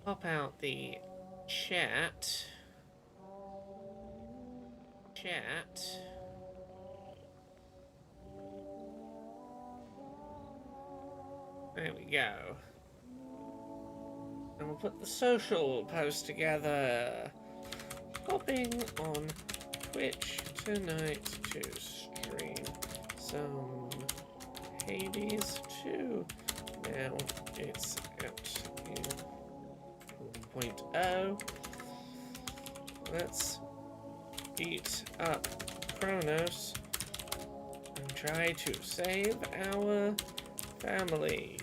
pop out the chat. There we go. And we'll put the social post together. Hopping on Twitch tonight to stream some Hades 2. Now it's out in 1.0. Let's beat up Kronos and try to save our family.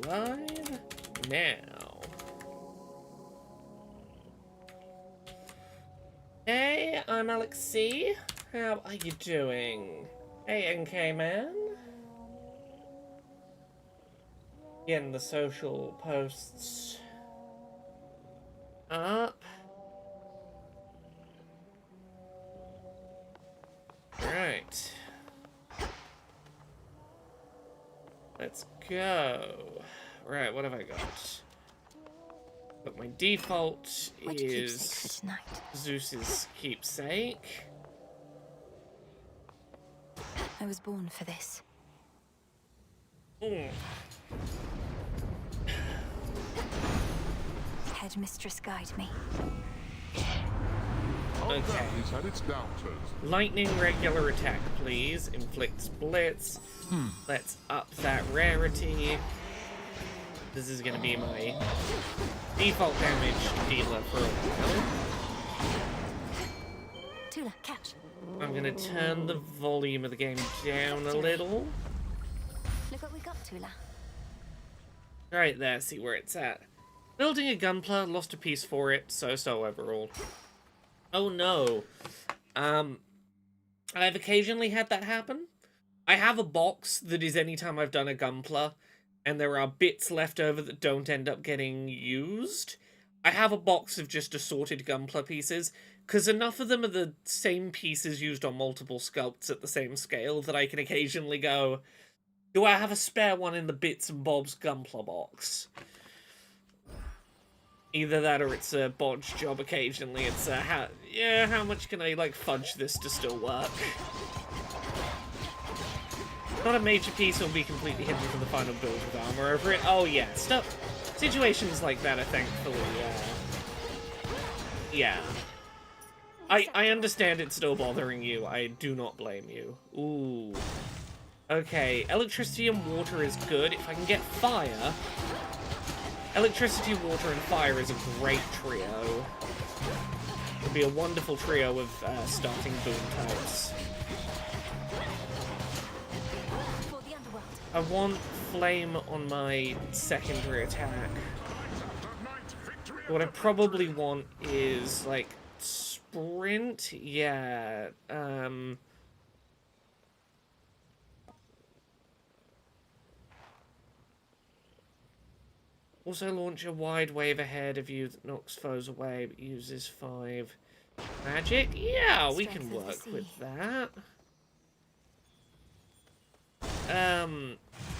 Live now. Hey, I'm Alex C. How are you doing? Hey, NK man. Getting the social posts up. Right. Let's go. Right, what have I got? But my default is Zeus's keepsake. I was born for this. Headmistress, guide me. Okay. Lightning regular attack, please. Inflicts blitz. Let's up that rarity. This is gonna be my default damage dealer for a while. Tula, catch. I'm gonna turn the volume of the game down a little. Look what we got, Tula. Right there, see where it's at. Building a Gunpla, lost a piece for it, so overall. Oh no. I've occasionally had that happen. I have a box that is anytime I've done a Gunpla, and there are bits left over that don't end up getting used. I have a box of just assorted Gunpla pieces, because enough of them are the same pieces used on multiple sculpts at the same scale that I can occasionally go, do I have a spare one in the Bits and Bobs Gunpla box? Either that or it's a bodge job occasionally. It's how much can I, like, fudge this to still work? Not a major piece will be completely hidden from the final build with armor over it. Oh yeah, situations like that are thankfully, yeah. I understand it's still bothering you. I do not blame you. Ooh. Okay, electricity and water is good. If I can get fire... Electricity, water, and fire is a great trio. It would be a wonderful trio of starting boom types. I want flame on my secondary attack. What I probably want is, like, sprint? Yeah, Also launch a wide wave ahead of you that knocks foes away but uses 5 magic. Yeah, we can work with that.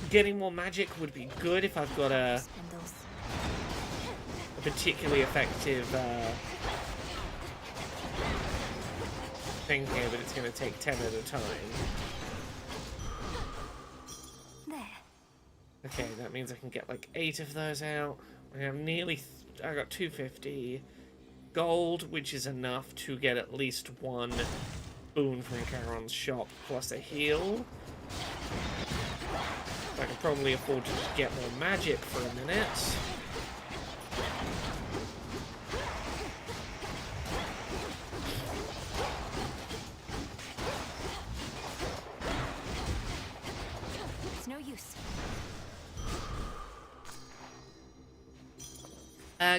Getting more magic would be good if I've got a particularly effective thing here, but it's going to take 10 at a time. Okay, that means I can get like 8 of those out. I have nearly... I got 250 gold, which is enough to get at least 1 boon from Charon's shop, plus a heal. I can probably afford to just get more magic for a minute. It's no use.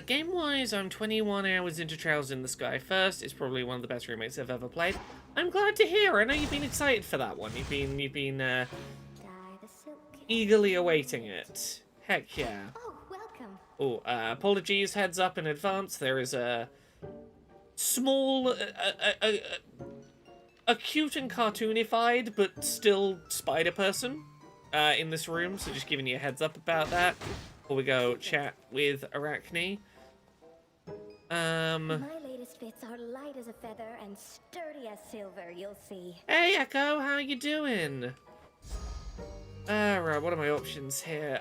Game-wise, I'm 21 hours into Trails in the Sky First. It's probably one of the best remakes I've ever played. I'm glad to hear. I know you've been excited for that one. You've been eagerly awaiting it. Heck yeah. Oh, welcome. Oh, apologies, heads up in advance. There is a small, a cute and cartoonified, but still spider person in this room, so just giving you a heads up about that before we go chat with Arachne. My latest fits are light as a feather and sturdy as silver, you'll see. Hey Echo, how you doing? Right, what are my options here?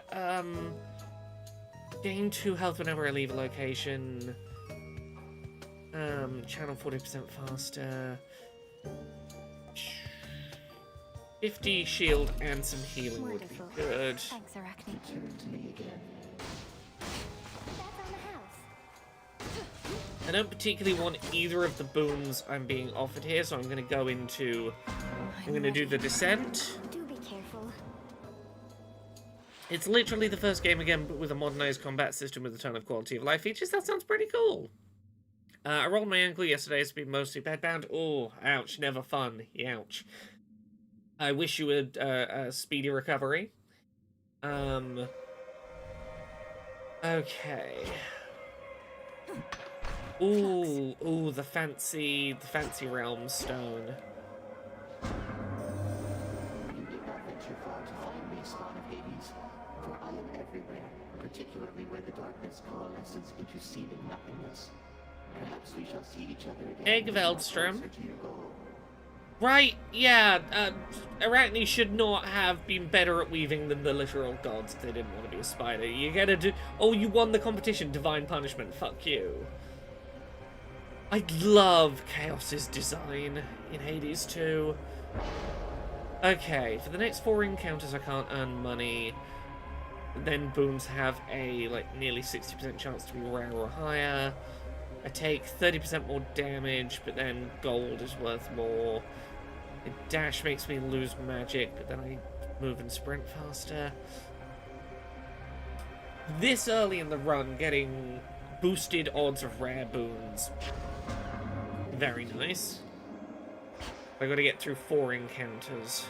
Gain 2 health whenever I leave a location. Channel 40% faster. 50 shield and some healing Wonderful. would be good. Thanks, Arachne. That's on the house. I don't particularly want either of the boons I'm being offered here, so I'm going to go into... I'm going to do the Descent. Do be careful. It's literally the first game again, but with a modernized combat system with a ton of quality of life features. That sounds pretty cool. I rolled my ankle yesterday. It's been mostly bedbound. Oh, ouch. Never fun. Ouch. I wish you would a speedy recovery. Okay. Ooh, the fancy realm stone. You need not venture far to find me, spawn of Hades, for I am everywhere, particularly where the darkness coalesces into seething nothingness. Perhaps we shall see each other again. Egg Veldstrom. Closer to your goal. Right, yeah, Arachne should not have been better at weaving than the literal gods if they didn't want to be a spider. You gotta do... Oh, you won the competition, Divine Punishment, fuck you. I love Chaos's design in Hades 2. Okay, for the next 4 encounters I can't earn money. Then boons have a, like, nearly 60% chance to be rare or higher. I take 30% more damage, but then gold is worth more. The dash makes me lose magic, but then I move and sprint faster. This early in the run, getting boosted odds of rare boons. Very nice. I gotta get through 4 encounters.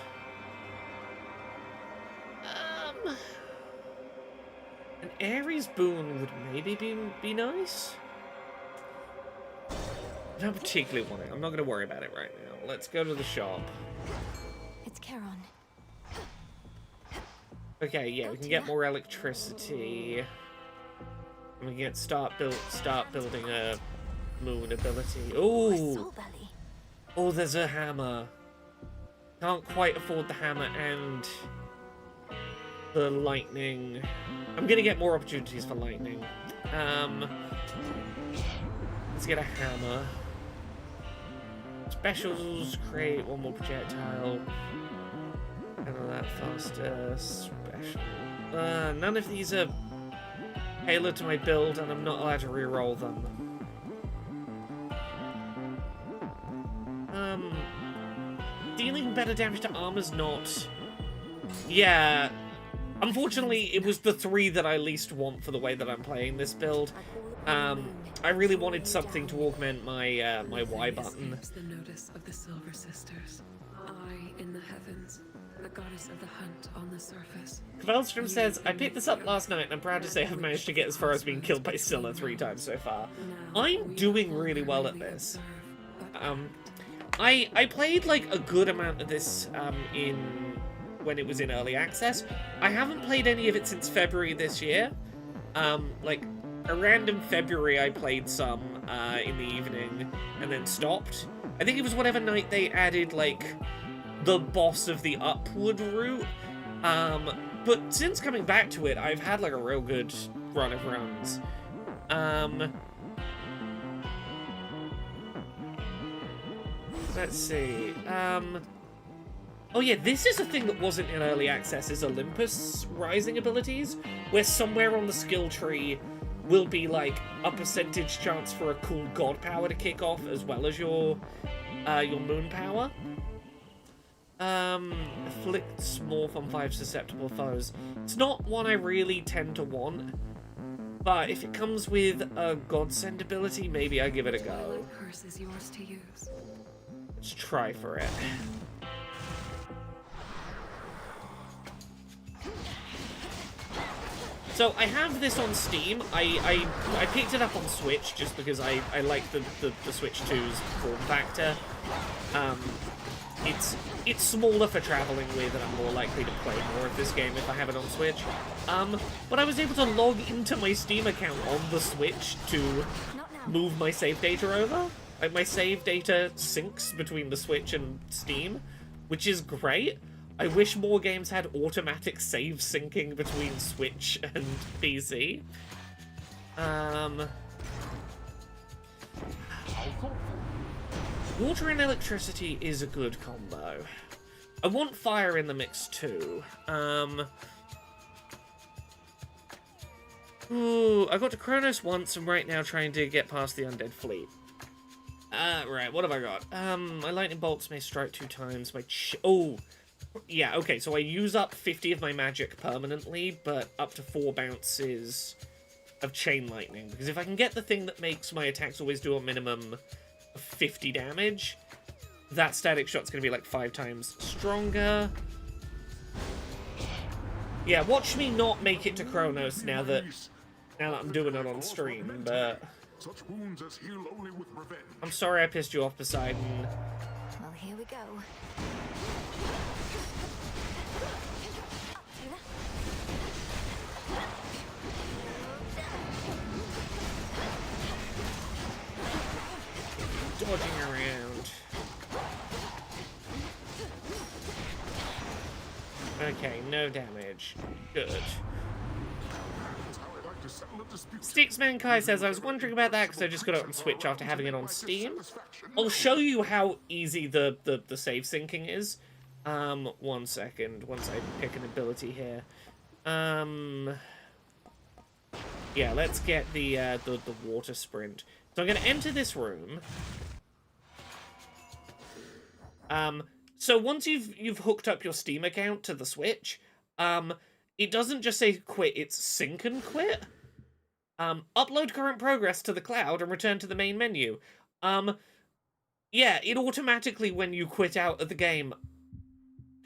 An Ares boon would maybe be nice. I don't particularly want it. I'm not going to worry about it right now. Let's go to the shop. It's Charon. Okay, yeah, we can get more electricity. And we can start building a moon ability. Ooh! Soul Belly. Oh, there's a hammer. Can't quite afford the hammer and the lightning. I'm going to get more opportunities for lightning. Let's get a hammer. Specials, create 1 more projectile. Handle that faster. Special. None of these are tailored to my build, and I'm not allowed to reroll them. Dealing better damage to armor's not... Yeah. Unfortunately, it was the 3 that I least want for the way that I'm playing this build. I really wanted something to augment my my Y button. The notice of the Silver Sisters. I in the heavens, the goddess of the hunt on the surface. Veldstrom says, I picked this up last night and I'm proud to say I've managed to get as far as being killed by Scylla 3 times so far. I'm doing really well at this. I played like a good amount of this when it was in early access. I haven't played any of it since February this year. Like a random February I played some in the evening and then stopped. I think it was whatever night they added like the boss of the upward route. But since coming back to it, I've had like a real good run of runs. Let's see. Oh yeah, this is a thing that wasn't in early access, is Olympus Rising abilities, where somewhere on the skill tree will be like a percentage chance for a cool god power to kick off as well as your moon power. Afflicts morph on 5 susceptible foes. It's not one I really tend to want, but if it comes with a godsend ability, maybe I give it a go. Curse is yours to use. Let's try for it. So I have this on Steam. I picked it up on Switch just because I like the Switch 2's form factor. it's smaller for traveling with, and I'm more likely to play more of this game if I have it on Switch. But I was able to log into my Steam account on the Switch to Not now. move my save data over. Like, my save data syncs between the Switch and Steam, which is great. I wish more games had automatic save syncing between Switch and PC. Water and electricity is a good combo. I want fire in the mix too. Ooh, I got to Kronos once. I'm right now trying to get past the undead fleet. Right, what have I got? My lightning bolts may strike 2 times. Oh, yeah, okay, so I use up 50 of my magic permanently, but up to 4 bounces of chain lightning. Because if I can get the thing that makes my attacks always do a minimum of 50 damage, that static shot's gonna be like 5 times stronger. Yeah, watch me not make it to Kronos now that I'm doing it on stream, but Such wounds as heal only with revenge. I'm sorry I pissed you off, Poseidon. Well, here we go. Dodging around. Okay, no damage. Good. That's how I like to settle a dispute. Sticksman Kai says, I was wondering about that because I just got it on Switch after having it on Steam. I'll show you how easy the save syncing is. 1 second, once I pick an ability here. Yeah, let's get the water sprint. So I'm going to enter this room. So once you've hooked up your Steam account to the Switch, it doesn't just say quit, it's sync and quit. Upload current progress to the cloud and return to the main menu. Yeah, it automatically, when you quit out of the game,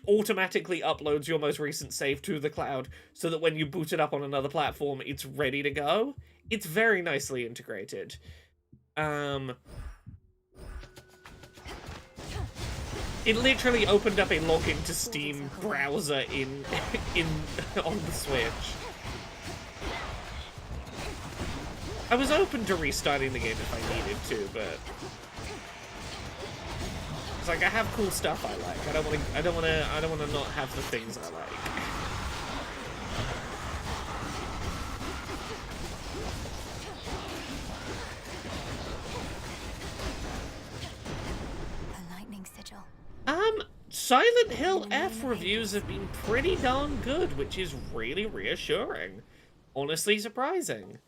automatically uploads your most recent save to the cloud, so that when you boot it up on another platform, it's ready to go. It's very nicely integrated. It literally opened up a login to Steam browser on the Switch. I was open to restarting the game if I needed to, but it's like I have cool stuff I like. I don't want to not have the things I like. A lightning sigil. Silent Hill F reviews have been pretty darn good, which is really reassuring. Honestly surprising.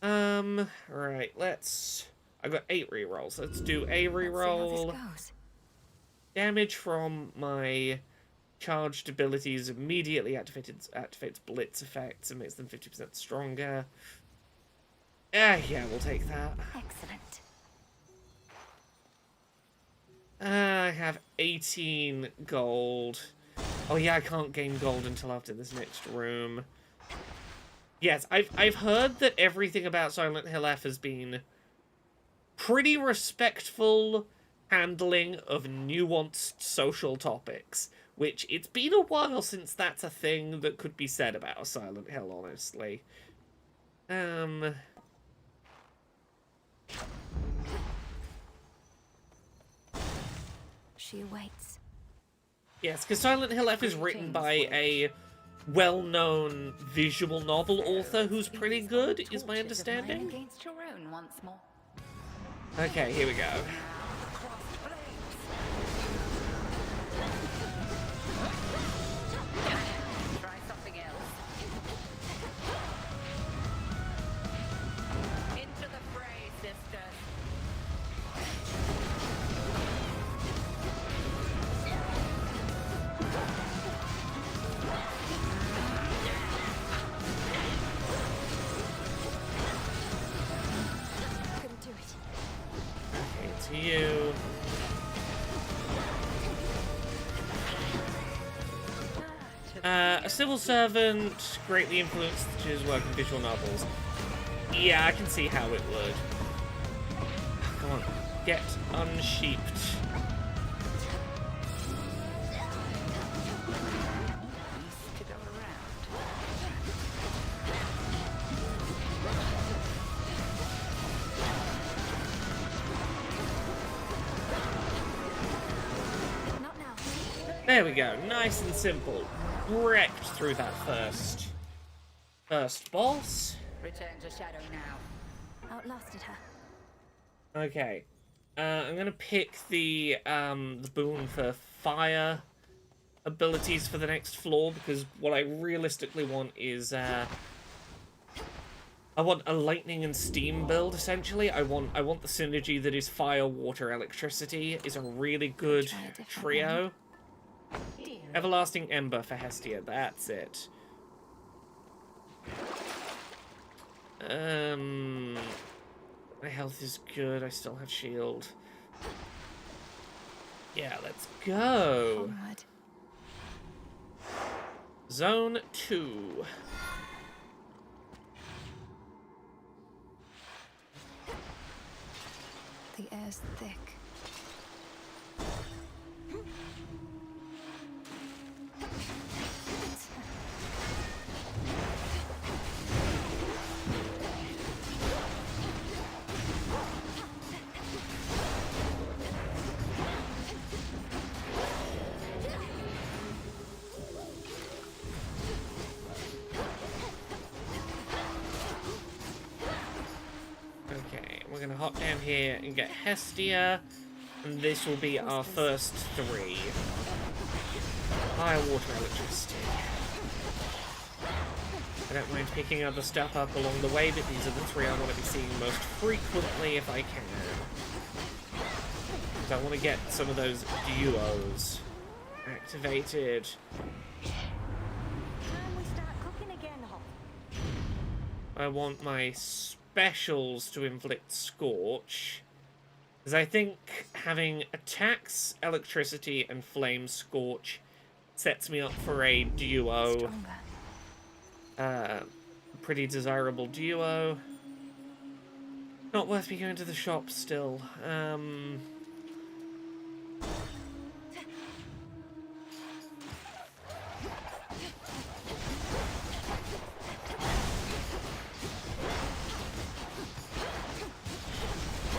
Right, I've got 8 rerolls. Let's do a reroll. Let's see how this goes. Damage from my charged abilities immediately activates blitz effects and makes them 50% stronger. Yeah, we'll take that. Excellent. I have 18 gold. Oh yeah, I can't gain gold until after this next room. Yes, I've heard that everything about Silent Hill F has been pretty respectful handling of nuanced social topics, which it's been a while since that's a thing that could be said about Silent Hill, honestly. She awaits. Yes, because Silent Hill F is written by a well-known visual novel author who's pretty good, is my understanding. Against your own once more. Okay, here we go. Try something else. Into the fray, sisters. Couldn't do it. Okay, to you. A civil servant, greatly influenced his work in visual novels. Yeah, I can see how it would. Come on, get unsheeped. There we go. Nice and simple. Wrecked through that first boss. Return to Shadow now. Outlasted her. Okay. I'm gonna pick the boon for fire abilities for the next floor, because what I realistically want is I want a lightning and steam build. Essentially, I want the synergy that is fire, water, electricity is a really good Try a different trio. Everlasting Ember for Hestia. That's it. My health is good. I still have shield. Yeah, let's go. Onward. Zone 2. The air's thick. Okay, we're gonna hop down here and get Hestia, and this will be our first 3. Fire, water, electricity. I don't mind picking other stuff up along the way, but these are the 3 I want to be seeing most frequently if I can. Because I want to get some of those duos activated. Can we start cooking again, Hop? I want my specials to inflict Scorch. Because I think having attacks, electricity, and flame Scorch sets me up for a duo. Stronger. Pretty desirable duo. Not worth me going to the shop still.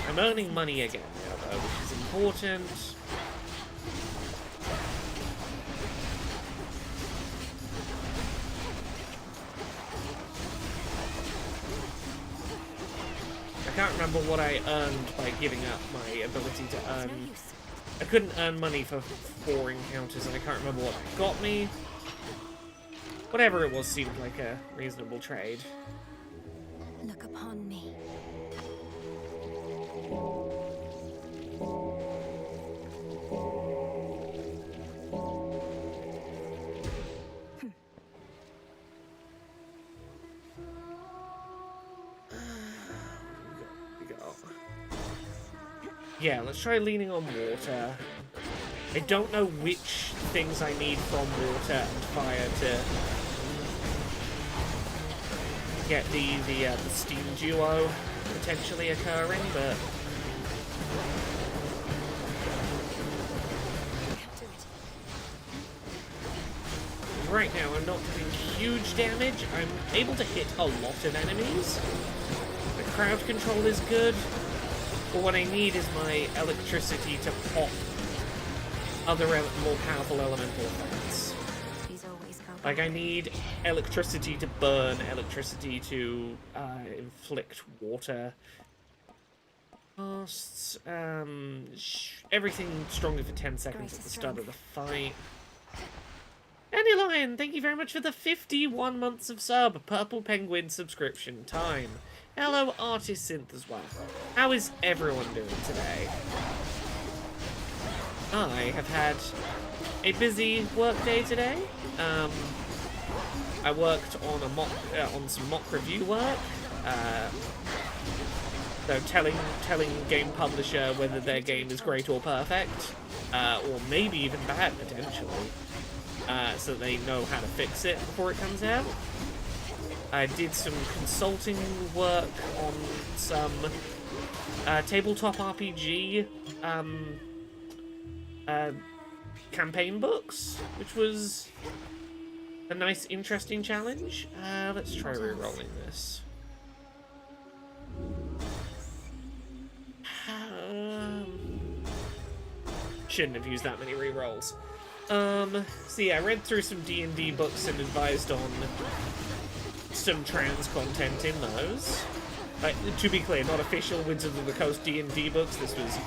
I'm earning money again now, though, which is important. I can't remember what I earned by giving up my ability to No earn. use. I couldn't earn money for 4 encounters, and I can't remember what that got me. Whatever it was seemed like a reasonable trade. Look upon me. We go. Yeah, let's try leaning on water. I don't know which things I need from water and fire to get the steam duo potentially occurring, but Can't do it. right now I'm not doing huge damage. I'm able to hit a lot of enemies. The crowd control is good, but what I need is my electricity to pop other more powerful elemental effects. These always go Like, I back. need electricity to burn, electricity to inflict water. Costs, everything stronger for 10 seconds at the start of the fight. Dandelion, thank you very much for the 51 months of sub. Purple Penguin subscription time. Hello, Artist Synth as well. How is everyone doing today? I have had a busy work day today. I worked on on some mock review work. So telling game publisher whether their game is great or perfect, or maybe even bad potentially, so they know how to fix it before it comes out. I did some consulting work on some tabletop RPG campaign books, which was a nice, interesting challenge. Let's try re-rolling this. Shouldn't have used that many re-rolls. So yeah, I read through some D&D books and advised on some trans content in those. Like, to be clear, not official Wizards of the Coast D&D books. This was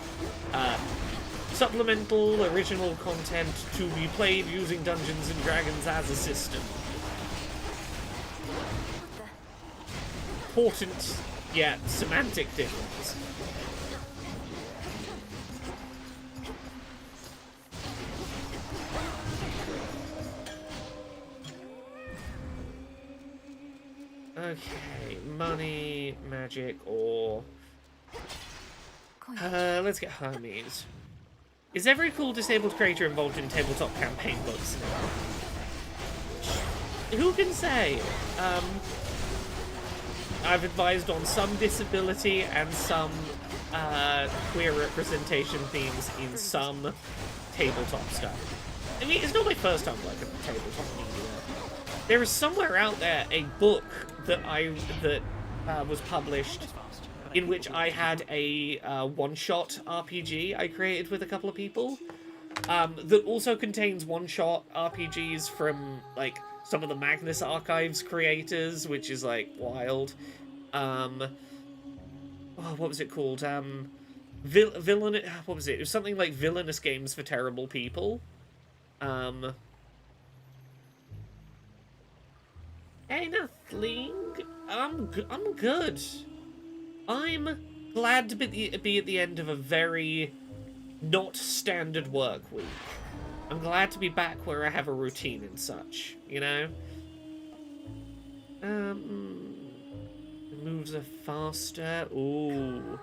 supplemental, original content to be played using Dungeons and Dragons as a system. Important, yet semantic difference. Okay, money, magic, or... let's get Hermes. Is every cool disabled creator involved in tabletop campaign books now? Who can say? I've advised on some disability and some queer representation themes in some tabletop stuff. I mean, it's not my first time working on tabletop media. There is somewhere out there a book that was published in which I had a one-shot RPG I created with a couple of people that also contains one-shot RPGs from, like, some of the Magnus Archives creators, which is, like, wild. What was it called? Villain... What was it? It was something like Villainous Games for Terrible People. Hey, nothing. I'm good. I'm glad to be at the end of a very not standard work week. I'm glad to be back where I have a routine and such, you know? Moves are faster. Ooh.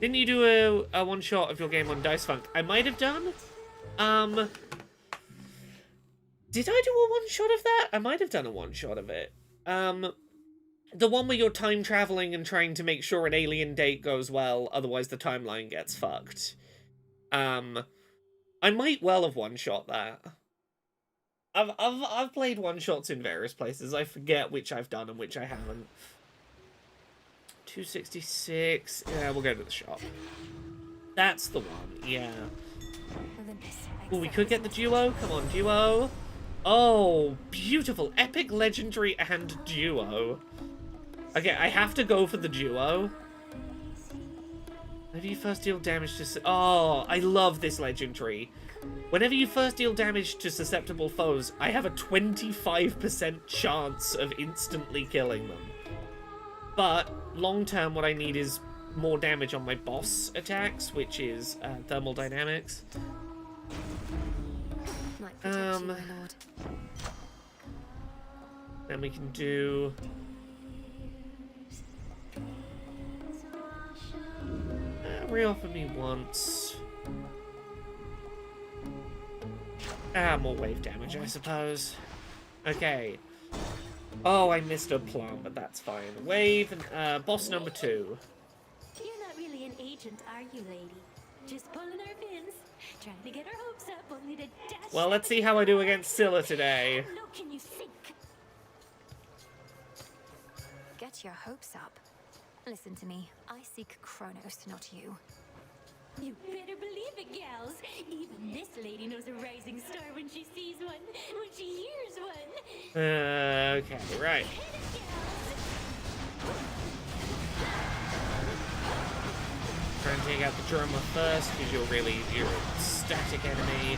Didn't you do a one-shot of your game on Dice Funk? I might have done. Did I do a one-shot of that? I might have done a one-shot of it. The one where you're time traveling and trying to make sure an alien date goes well, otherwise the timeline gets fucked. I might well have one-shot that. I've played one-shots in various places. I forget which I've done and which I haven't. 266. Yeah, we'll go to the shop. That's the one. Yeah. Oh, we could get the duo. Come on, duo. Oh, beautiful. Epic, legendary, and duo. Okay, I have to go for the duo. Whenever you first deal damage to... Oh, I love this legendary. Whenever you first deal damage to susceptible foes, I have a 25% chance of instantly killing them. But, long-term, what I need is more damage on my boss attacks, which is thermal dynamics. Then we can do... re-offer me once. More wave damage, I suppose. Okay. Oh, I missed a plum, but that's fine. Wave and boss number 2. You're not really an agent, are you, lady? Just pulling our pins, trying to get our hopes up, only to dash. Well, let's see how I do against Scylla today. No, can you think? Get your hopes up. Listen to me. I seek Kronos, not you. You better believe it, gals. Even this lady knows a rising star when she sees one, when she hears one. Okay, right. Try and take out the drummer first, because you're a static enemy.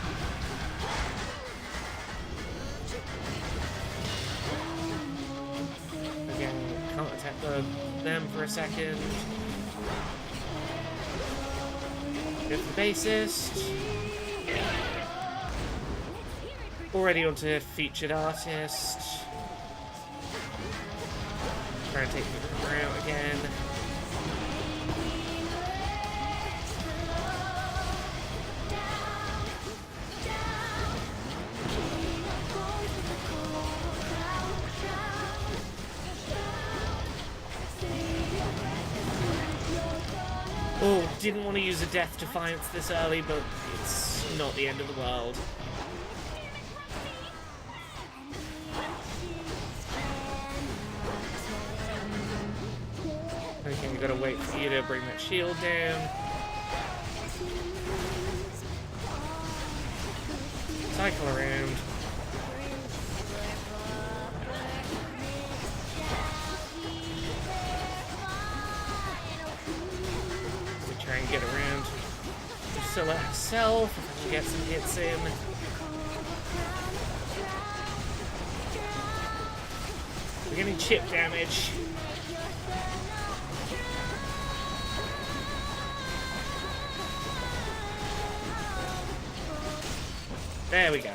Okay, can't attack them for a second. Go for the bassist. Already onto featured artist. Try and take the drummer out again. Oh, didn't want to use a Death Defiance this early, but it's not the end of the world. Okay, we gotta wait for you to bring that shield down. Cycle around. We try and get around Drusilla herself, if I can get some hits in. We're getting chip damage. There we go.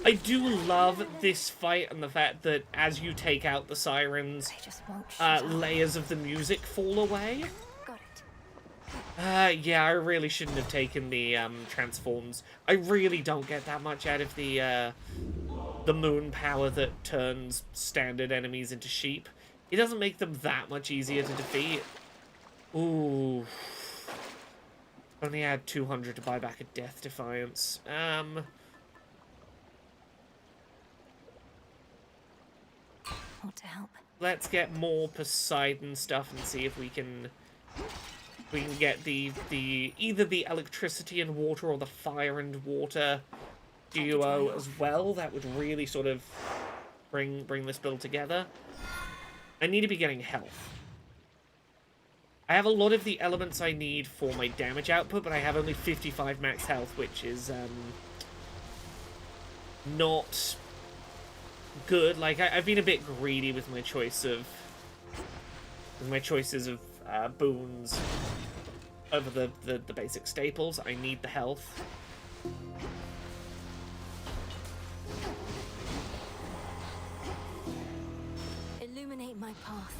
I do love this fight and the fact that as you take out the sirens, They just won't shut up. layers of the music fall away. Got it. Yeah, I really shouldn't have taken the transforms. I really don't get that much out of the moon power that turns standard enemies into sheep. It doesn't make them that much easier to defeat. Ooh. Only had 200 to buy back a Death Defiance. Want to help? Let's get more Poseidon stuff and see if we can get the either the electricity and water or the fire and water duo as well. That would really sort of bring this build together. I need to be getting health. I have a lot of the elements I need for my damage output, but I have only 55 max health, which is not good. Like, I've been a bit greedy with my choices of boons over the basic staples. I need the health. Illuminate my path.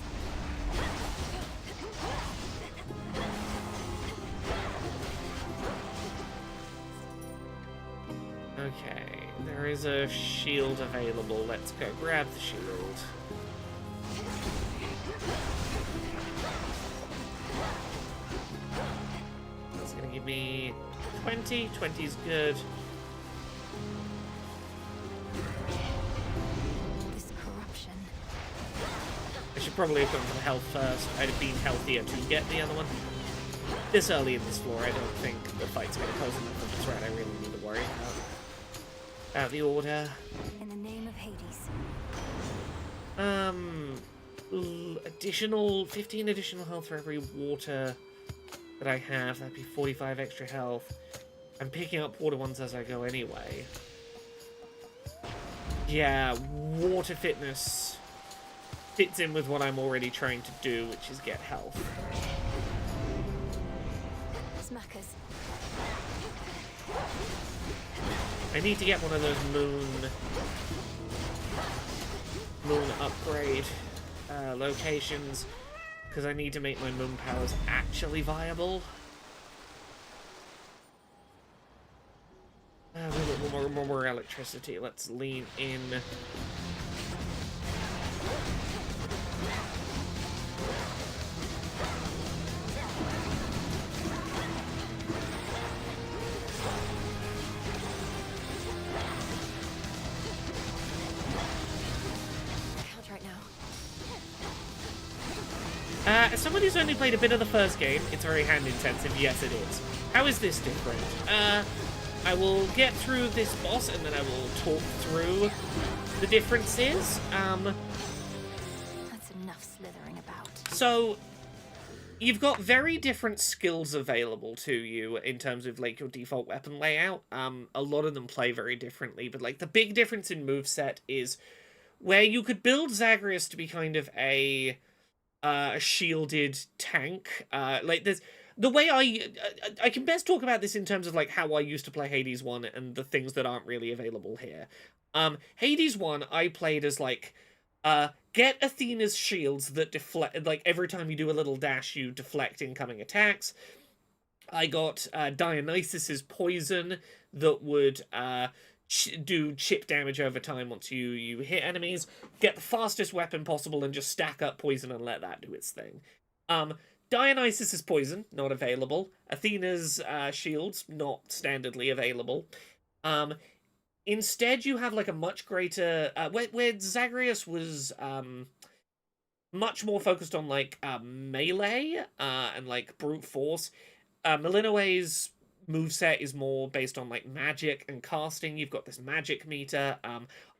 Okay, there is a shield available. Let's go grab the shield. That's gonna give me 20. 20's good. This corruption. I should probably have gone for the health first. I'd have been healthier to get the other one. This early in this floor, I don't think the fight's going to pose enough of a threat I really need to worry about the order. In the name of Hades. Additional 15 additional health for every water that I have. That'd be 45 extra health. I'm picking up water ones as I go anyway. Yeah, water fitness fits in with what I'm already trying to do, which is get health. Smackers. I need to get one of those moon upgrade locations, because I need to make my moon powers actually viable. More electricity. Let's lean in. As someone who's only played a bit of the first game, it's very hand-intensive. Yes, it is. How is this different? I will get through this boss, and then I will talk through the differences. That's enough slithering about. So, you've got very different skills available to you in terms of, like, your default weapon layout. A lot of them play very differently, but, like, the big difference in moveset is where you could build Zagreus to be kind of a shielded tank. Like, there's the way I can best talk about this in terms of like how I used to play Hades 1 and the things that aren't really available here. Hades 1 I played as like get Athena's shields that deflect, like every time you do a little dash you deflect incoming attacks. I got Dionysus's poison that would do chip damage over time once you hit enemies. Get the fastest weapon possible and just stack up poison and let that do its thing. Dionysus's poison, not available. Athena's shields, not standardly available. Instead, you have like a much greater... where Zagreus was much more focused on like melee and like brute force, Melinoe's moveset is more based on like magic and casting. You've got this magic meter.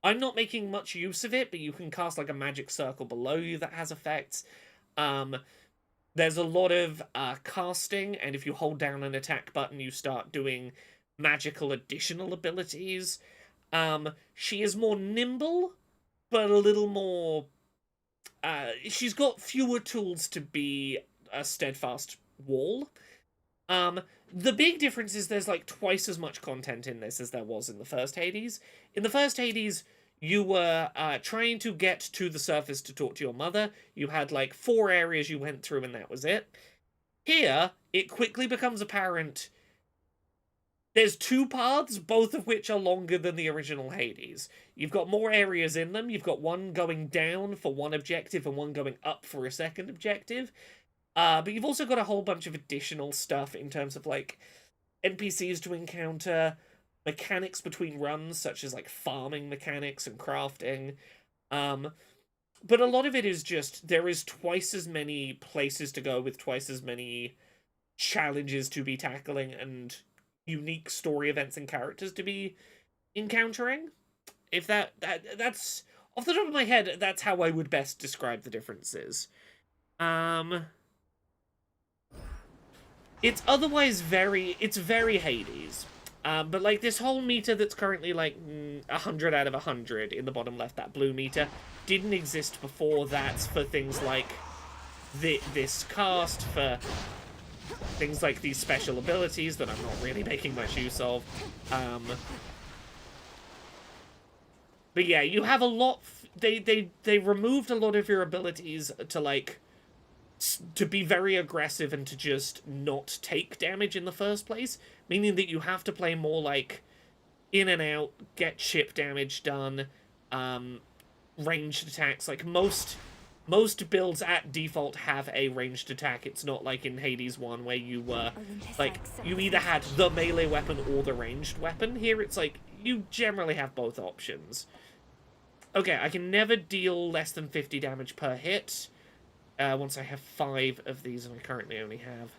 I'm not making much use of it, but you can cast like a magic circle below you that has effects. There's a lot of casting, and if you hold down an attack button, you start doing magical additional abilities. She is more nimble, but a little more... she's got fewer tools to be a steadfast wall. The big difference is there's like twice as much content in this as there was in the first Hades. In the first Hades, you were trying to get to the surface to talk to your mother. You had like 4 areas you went through and that was it. Here, it quickly becomes apparent there's 2 paths, both of which are longer than the original Hades. You've got more areas in them. You've got one going down for one objective and one going up for a second objective. But you've also got a whole bunch of additional stuff in terms of like NPCs to encounter, mechanics between runs, such as like farming mechanics and crafting. But a lot of it is just, there is twice as many places to go with twice as many challenges to be tackling and unique story events and characters to be encountering. If that's off the top of my head, that's how I would best describe the differences. It's otherwise very Hades. But like this whole meter that's currently like 100 out of 100 in the bottom left, that blue meter, didn't exist before. That's for things like this cast, for things like these special abilities that I'm not really making much use of. But yeah, you have a lot... They removed a lot of your abilities to like... to be very aggressive and to just not take damage in the first place, meaning that you have to play more like in and out, get chip damage done, ranged attacks. Like most builds at default have a ranged attack. It's not like in Hades 1 where you were like you either had the melee weapon or the ranged weapon. Here it's like you generally have both options. Okay, I can never deal less than 50 damage per hit. Once I have 5 of these, and I currently only have...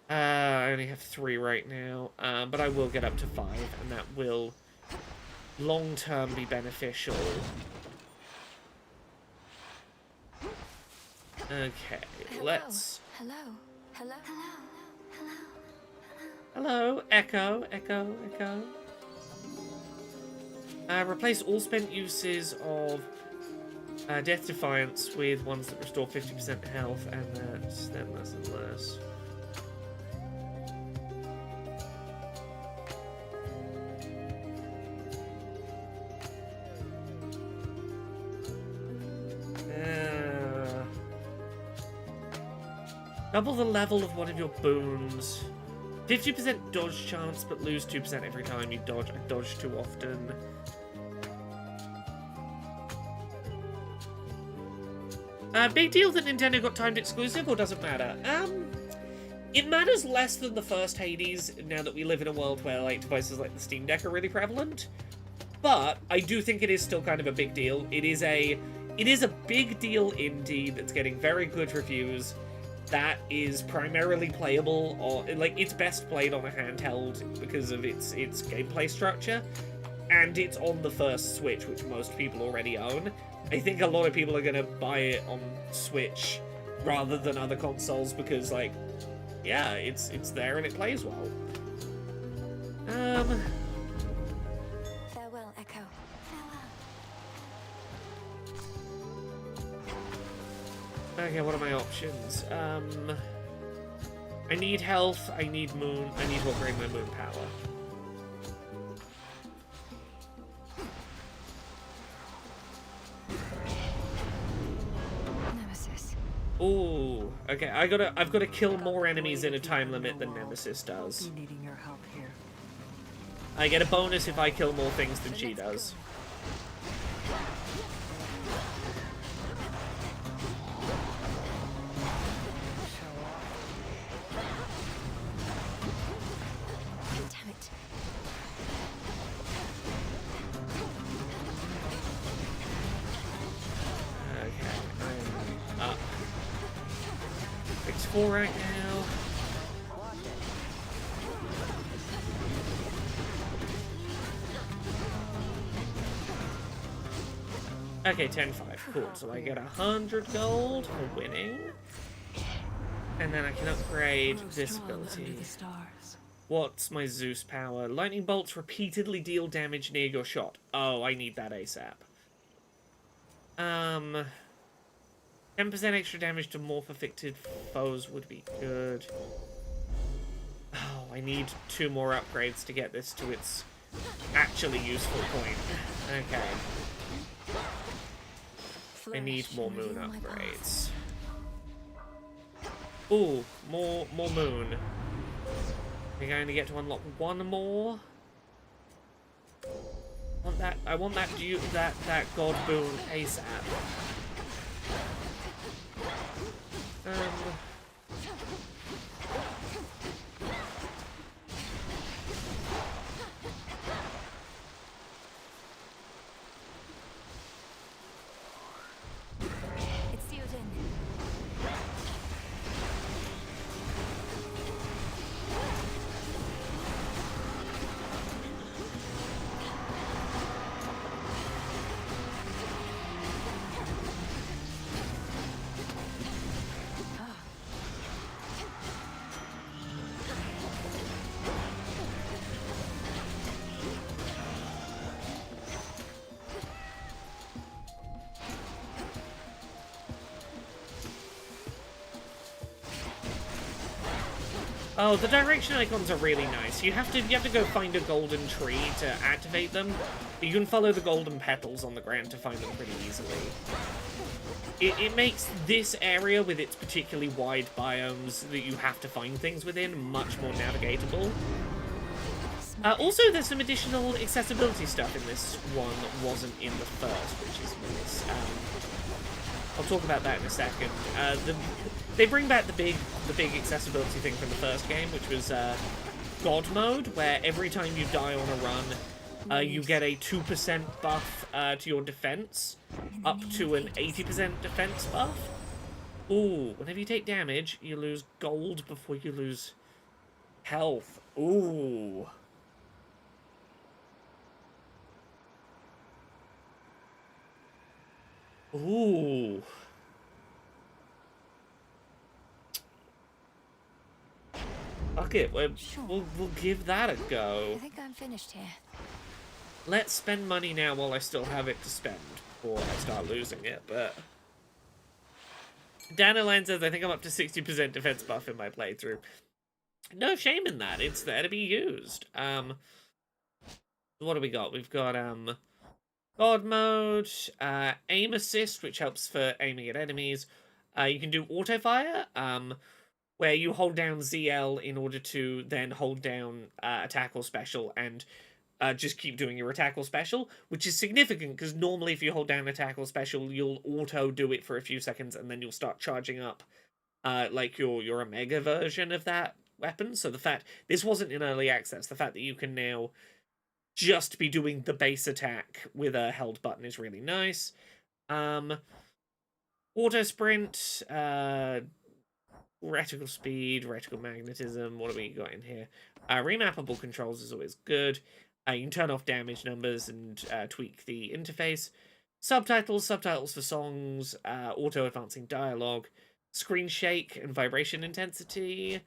I only have 3 right now, but I will get up to 5, and that will long-term be beneficial. Okay, let's... Hello, Echo. Replace all spent uses of... Death Defiance with ones that restore 50% health, and that's then less and less. Double the level of one of your boons. 50% dodge chance, but lose 2% every time you dodge. I dodge too often. Big deal that Nintendo got timed exclusive, or does it matter? It matters less than the first Hades, now that we live in a world where like devices like the Steam Deck are really prevalent. But I do think it is still kind of a big deal. It is a big deal indie that's getting very good reviews, that is primarily playable, or like it's best played on a handheld because of its gameplay structure, and it's on the first Switch, which most people already own. I think a lot of people are going to buy it on Switch rather than other consoles because, like, yeah, it's there and it plays well. Farewell, Echo. Okay, what are my options? I need health, I need moon, I need to upgrade my moon power. Ooh, okay, I've got to kill more enemies in a time limit than Nemesis does. Needing your help here. I get a bonus if I kill more things than she does. Damn it. Okay, I'm up. 6-4 right now. Okay, 10-5. Cool. So I get 100 gold for winning. And then I can upgrade Grow this strong under ability. the stars. What's my Zeus power? Lightning bolts repeatedly deal damage near your shot. Oh, I need that ASAP. 10% extra damage to morph affected foes would be good. Oh, I need 2 more upgrades to get this to its actually useful point. Okay. I need more moon upgrades. Ooh, more moon. We're going to get to unlock 1 more. I want that god boon ASAP. It's sealed in. Oh, the direction icons are really nice. You have to go find a golden tree to activate them. You can follow the golden petals on the ground to find them pretty easily. It makes this area with its particularly wide biomes that you have to find things within much more navigatable. Also, there's some additional accessibility stuff in this one that wasn't in the first, which is nice. I'll talk about that in a second. They bring back the big accessibility thing from the first game, which was God mode, where every time you die on a run, you get a 2% buff to your defense, up to an 80% defense buff. Ooh, whenever you take damage, you lose gold before you lose health. Ooh. Ooh. Fuck it, we'll give that a I go. think I'm finished here. Let's spend money now while I still have it to spend, before I start losing it, but... Danaline says, I think I'm up to 60% defense buff in my playthrough. No shame in that, it's there to be used. What do we got? We've got, God mode, aim assist, which helps for aiming at enemies. You can do auto fire, where you hold down ZL in order to then hold down attack or special and just keep doing your attack or special, which is significant because normally if you hold down attack or special, you'll auto do it for a few seconds and then you'll start charging up like your Omega version of that weapon. So the fact this wasn't in early access, the fact that you can now just be doing the base attack with a held button is really nice. Auto sprint, reticle speed, reticle magnetism. What do we got in here? Remappable controls is always good. You can turn off damage numbers and tweak the interface. Subtitles for songs, auto advancing dialogue, screen shake and vibration intensity.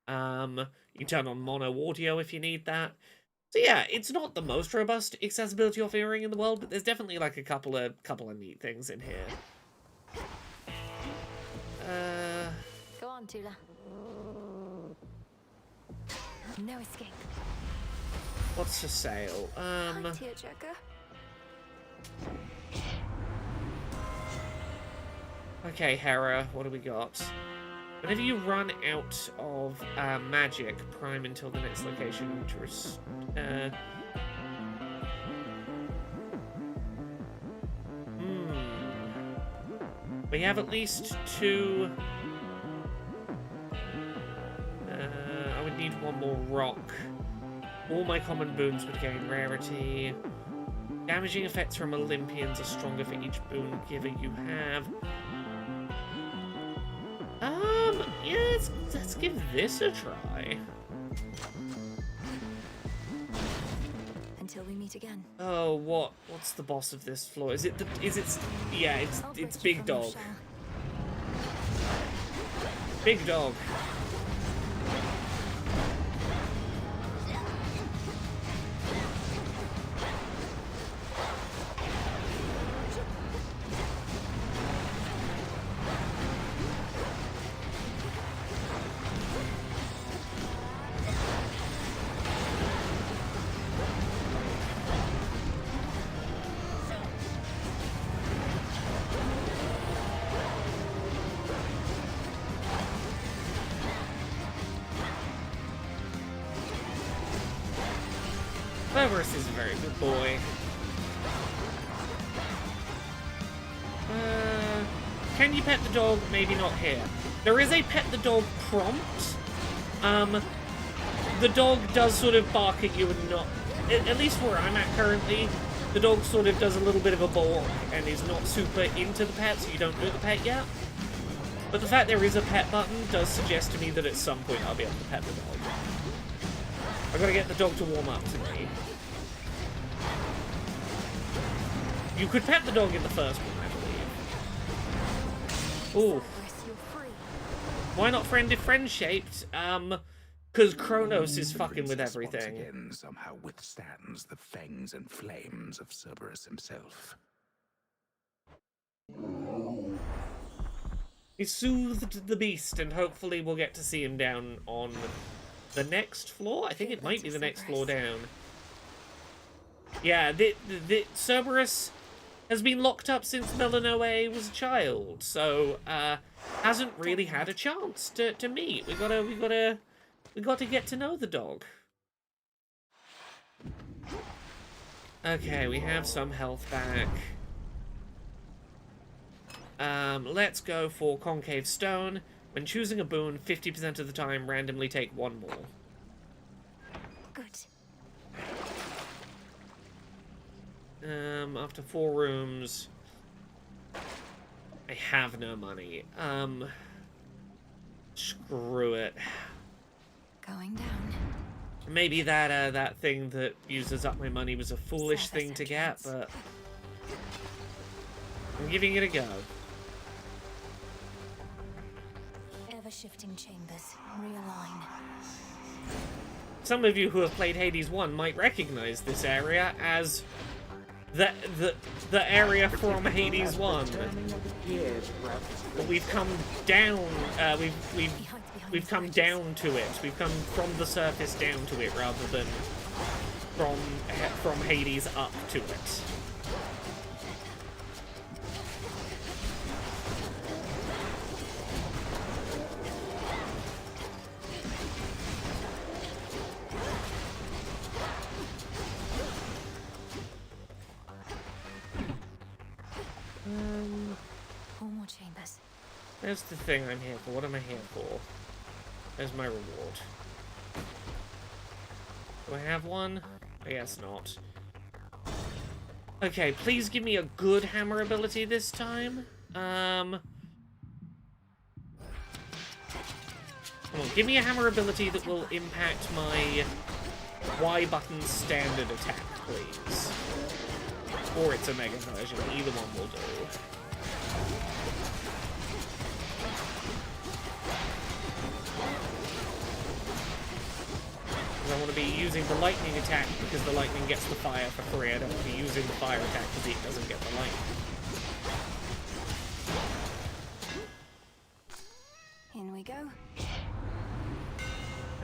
You can turn on mono audio if you need that. So yeah, it's not the most robust accessibility offering in the world, but there's definitely like a couple of neat things in here. Go on, Tula. No escape. What's for sale? Hi, tearjerker. Okay, Hera, what do we got? Whenever you run out of magic, prime until the next location to We have at least 2. I would need 1 more rock. All my common boons would gain rarity. Damaging effects from Olympians are stronger for each boon giver you have. Yeah, let's give this a try. A until we meet again. Oh, what's the boss of this floor? Is it yeah, I'll it's bridge Big from your Dog. shell. Big Dog. Cerberus is a very good boy. Can you pet the dog? Maybe not here. There is a pet the dog prompt. The dog does sort of bark at you and not... At least where I'm at currently, the dog sort of does a little bit of a balk and is not super into the pet, so you don't do the pet yet. But the fact there is a pet button does suggest to me that at some point I'll be able to pet the dog. I've got to get the dog to warm up to me. You could pet the dog in the first one, I believe. Ooh. Cerberus, you're free. Why not friend if friend shaped? Because Kronos is fucking with Princess once everything. again somehow withstands the fangs and flames of Cerberus himself. He soothed the beast, and hopefully we'll get to see him down on the next floor. I think it might be the next floor down. Yeah, the Cerberus has been locked up since Melanoe was a child, so hasn't really had a chance to meet. We gotta get to know the dog. Okay, we have some health back. Let's go for Concave Stone. When choosing a boon, 50% of the time, randomly take one more. Good. After 4 rooms, I have no money. Screw it. Going down. Maybe that thing that uses up my money was a foolish thing to get, but I'm giving it a go. Ever-shifting chambers. Realign. Some of you who have played Hades 1 might recognize this area as the area from Hades 1. But we've come down. We've come down to it. We've come from the surface down to it rather than from Hades up to it. Four more chambers. That's the thing I'm here for. What am I here for? There's my reward. Do I have one? I guess not. Okay, please give me a good hammer ability this time. Come on, give me a hammer ability that will impact my Y button standard attack, please. Or it's a mega version. Either one will do. I want to be using the lightning attack because the lightning gets the fire for free. I don't want to be using the fire attack because it doesn't get the lightning. In we go.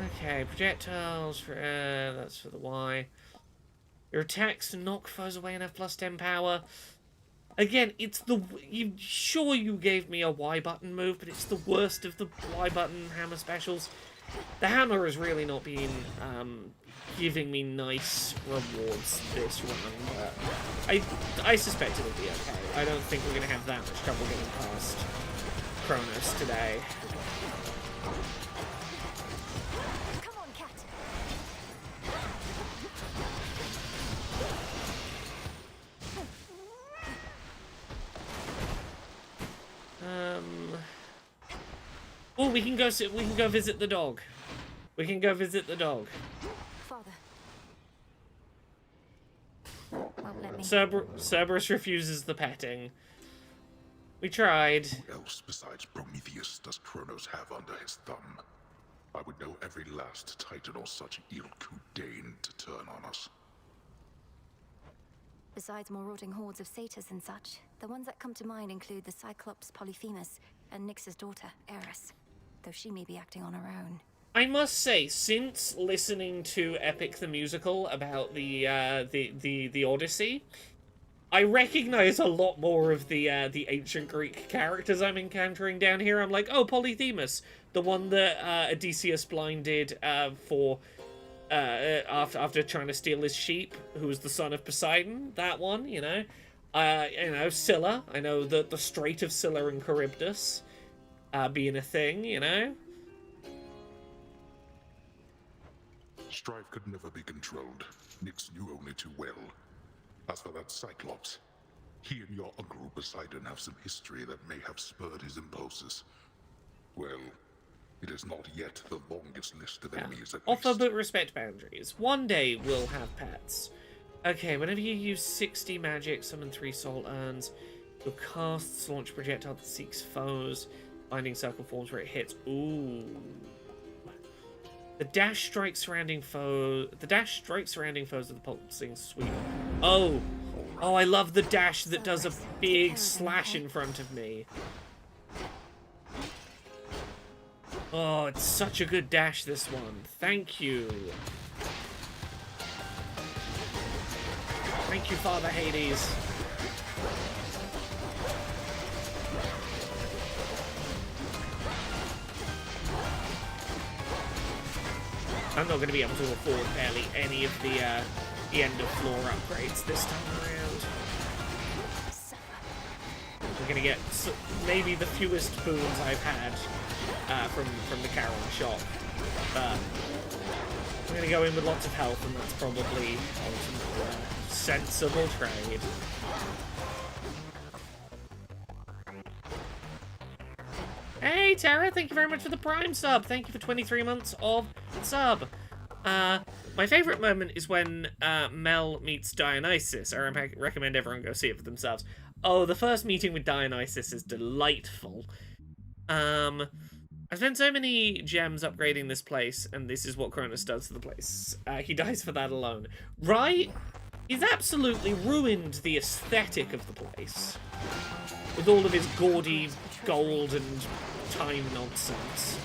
Okay, projectiles for that's for the Y. Your attacks knock foes away and have plus 10 power. Again, it's the sure you gave me a Y button move, but it's the worst of the Y button hammer specials. The hammer has really not been giving me nice rewards this run, but I suspect it'll be okay. I don't think we're gonna have that much trouble getting past Kronos today. Come on, cat. Oh, we can go visit the dog. We can go visit the dog. Father. Cerberus refuses the petting. We tried. Who else besides Prometheus does Kronos have under his thumb? I would know every last Titan or such ilk who deigned to turn on us. Besides marauding hordes of satyrs and such, the ones that come to mind include the Cyclops Polyphemus and Nyx's daughter, Eris, though she may be acting on her own. I must say, since listening to Epic the Musical about the Odyssey, I recognize a lot more of the ancient Greek characters I'm encountering down here. I'm like, oh, Polyphemus, the one that Odysseus blinded after trying to steal his sheep, who was the son of Poseidon. That one, you know. Scylla. I know the Strait of Scylla and Charybdis being a thing, you know. Strife could never be controlled. Nyx knew only too well. As for that Cyclops, he and your uncle Poseidon have some history that may have spurred his impulses. Well, it is not yet the longest list of enemies at Offer least. but respect boundaries. One day we'll have pets. Okay, whenever you use 60 magic, summon 3 soul urns. Your casts launch projectile that seeks foes. Binding circle forms where it hits. Ooh. The dash strikes surrounding foes. The dash strikes surrounding foes with the pulsing sweep. Oh, I love the dash that does a big slash in front of me. Oh, it's such a good dash, this one. Thank you. Thank you, Father Hades. I'm not going to be able to afford barely any of the end of floor upgrades this time around. We're going to get maybe the fewest boons I've had from the Charon shop. But I'm going to go in with lots of health, and that's probably ultimately a sensible trade. Hey, Tara, thank you very much for the Prime sub. Thank you for 23 months of sub. My favourite moment is when Mel meets Dionysus. I recommend everyone go see it for themselves. Oh, the first meeting with Dionysus is delightful. I spent so many gems upgrading this place, and this is what Kronos does to the place. He dies for that alone. Right? He's absolutely ruined the aesthetic of the place. With all of his gaudy gold and time nonsense.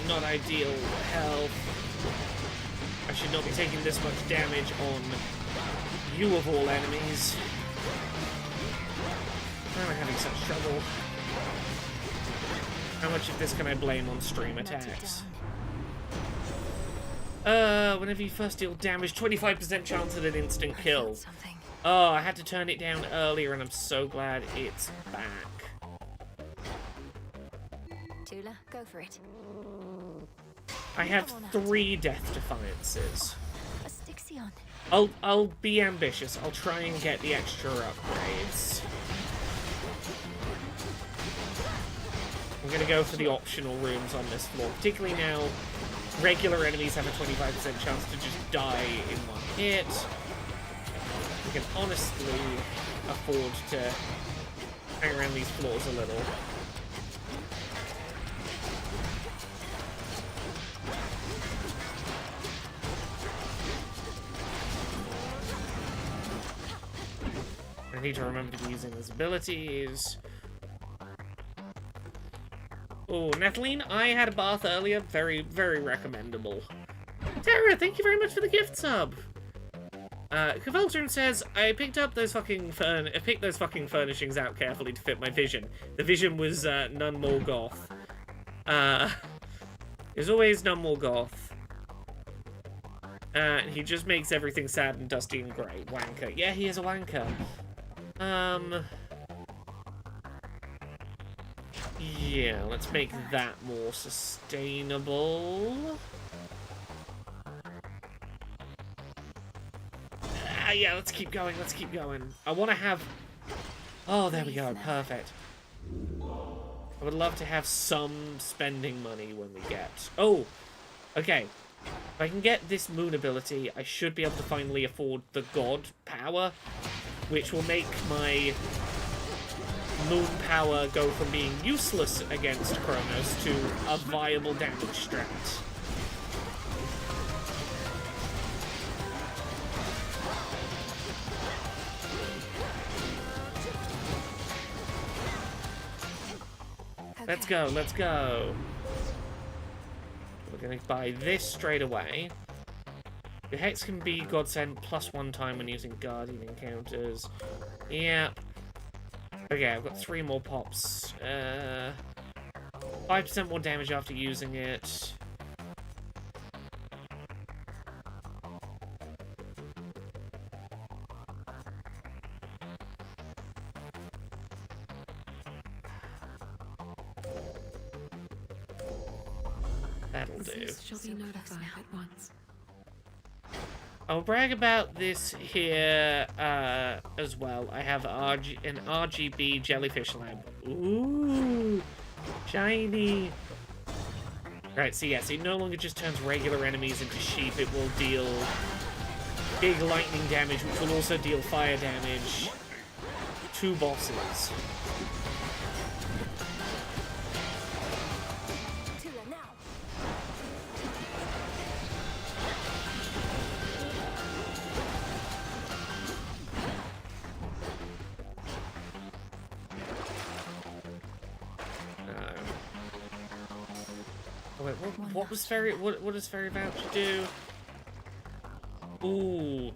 Not ideal health. I should not be taking this much damage on you of all enemies. Why am I having such trouble? How much of this can I blame on stream attacks? Whenever you first deal damage, 25% chance at an instant kill. Oh, I had to turn it down earlier, and I'm so glad it's back. Tula, go for it. I have 3 Death Defiances. A Styxion. I'll be ambitious. I'll try and get the extra upgrades. I'm gonna go for the optional rooms on this floor, particularly now regular enemies have a 25% chance to just die in one hit. We can honestly afford to hang around these floors a little. I need to remember to be using his abilities. Oh, Nathaline, I had a bath earlier. Very, very recommendable. Tara, thank you very much for the gift sub. Kveldrin says, I picked those fucking furnishings out carefully to fit my vision. The vision was none more goth. There's always none more goth. He just makes everything sad and dusty and grey. Wanker. Yeah, he is a wanker. Yeah, let's make that more sustainable. Yeah, let's keep going, let's keep going. I want to have... Oh, there we go, perfect. I would love to have some spending money when we get... Oh, okay. If I can get this moon ability, I should be able to finally afford the god power, which will make my moon power go from being useless against Kronos to a viable damage strat. Let's go, let's go. We're gonna buy this straight away. The Hex can be Godsend +1 time when using Guardian encounters. Yep. Okay, I've got 3 more pops. 5% more damage after using it. That'll do. Shall be notified at once. I'll brag about this here as well. I have an RGB jellyfish lamp. Ooh, shiny. Right, so yes, it no longer just turns regular enemies into sheep. It will deal big lightning damage, which will also deal fire damage to bosses. What was Fairy? What does Fairy Voucher do? Ooh,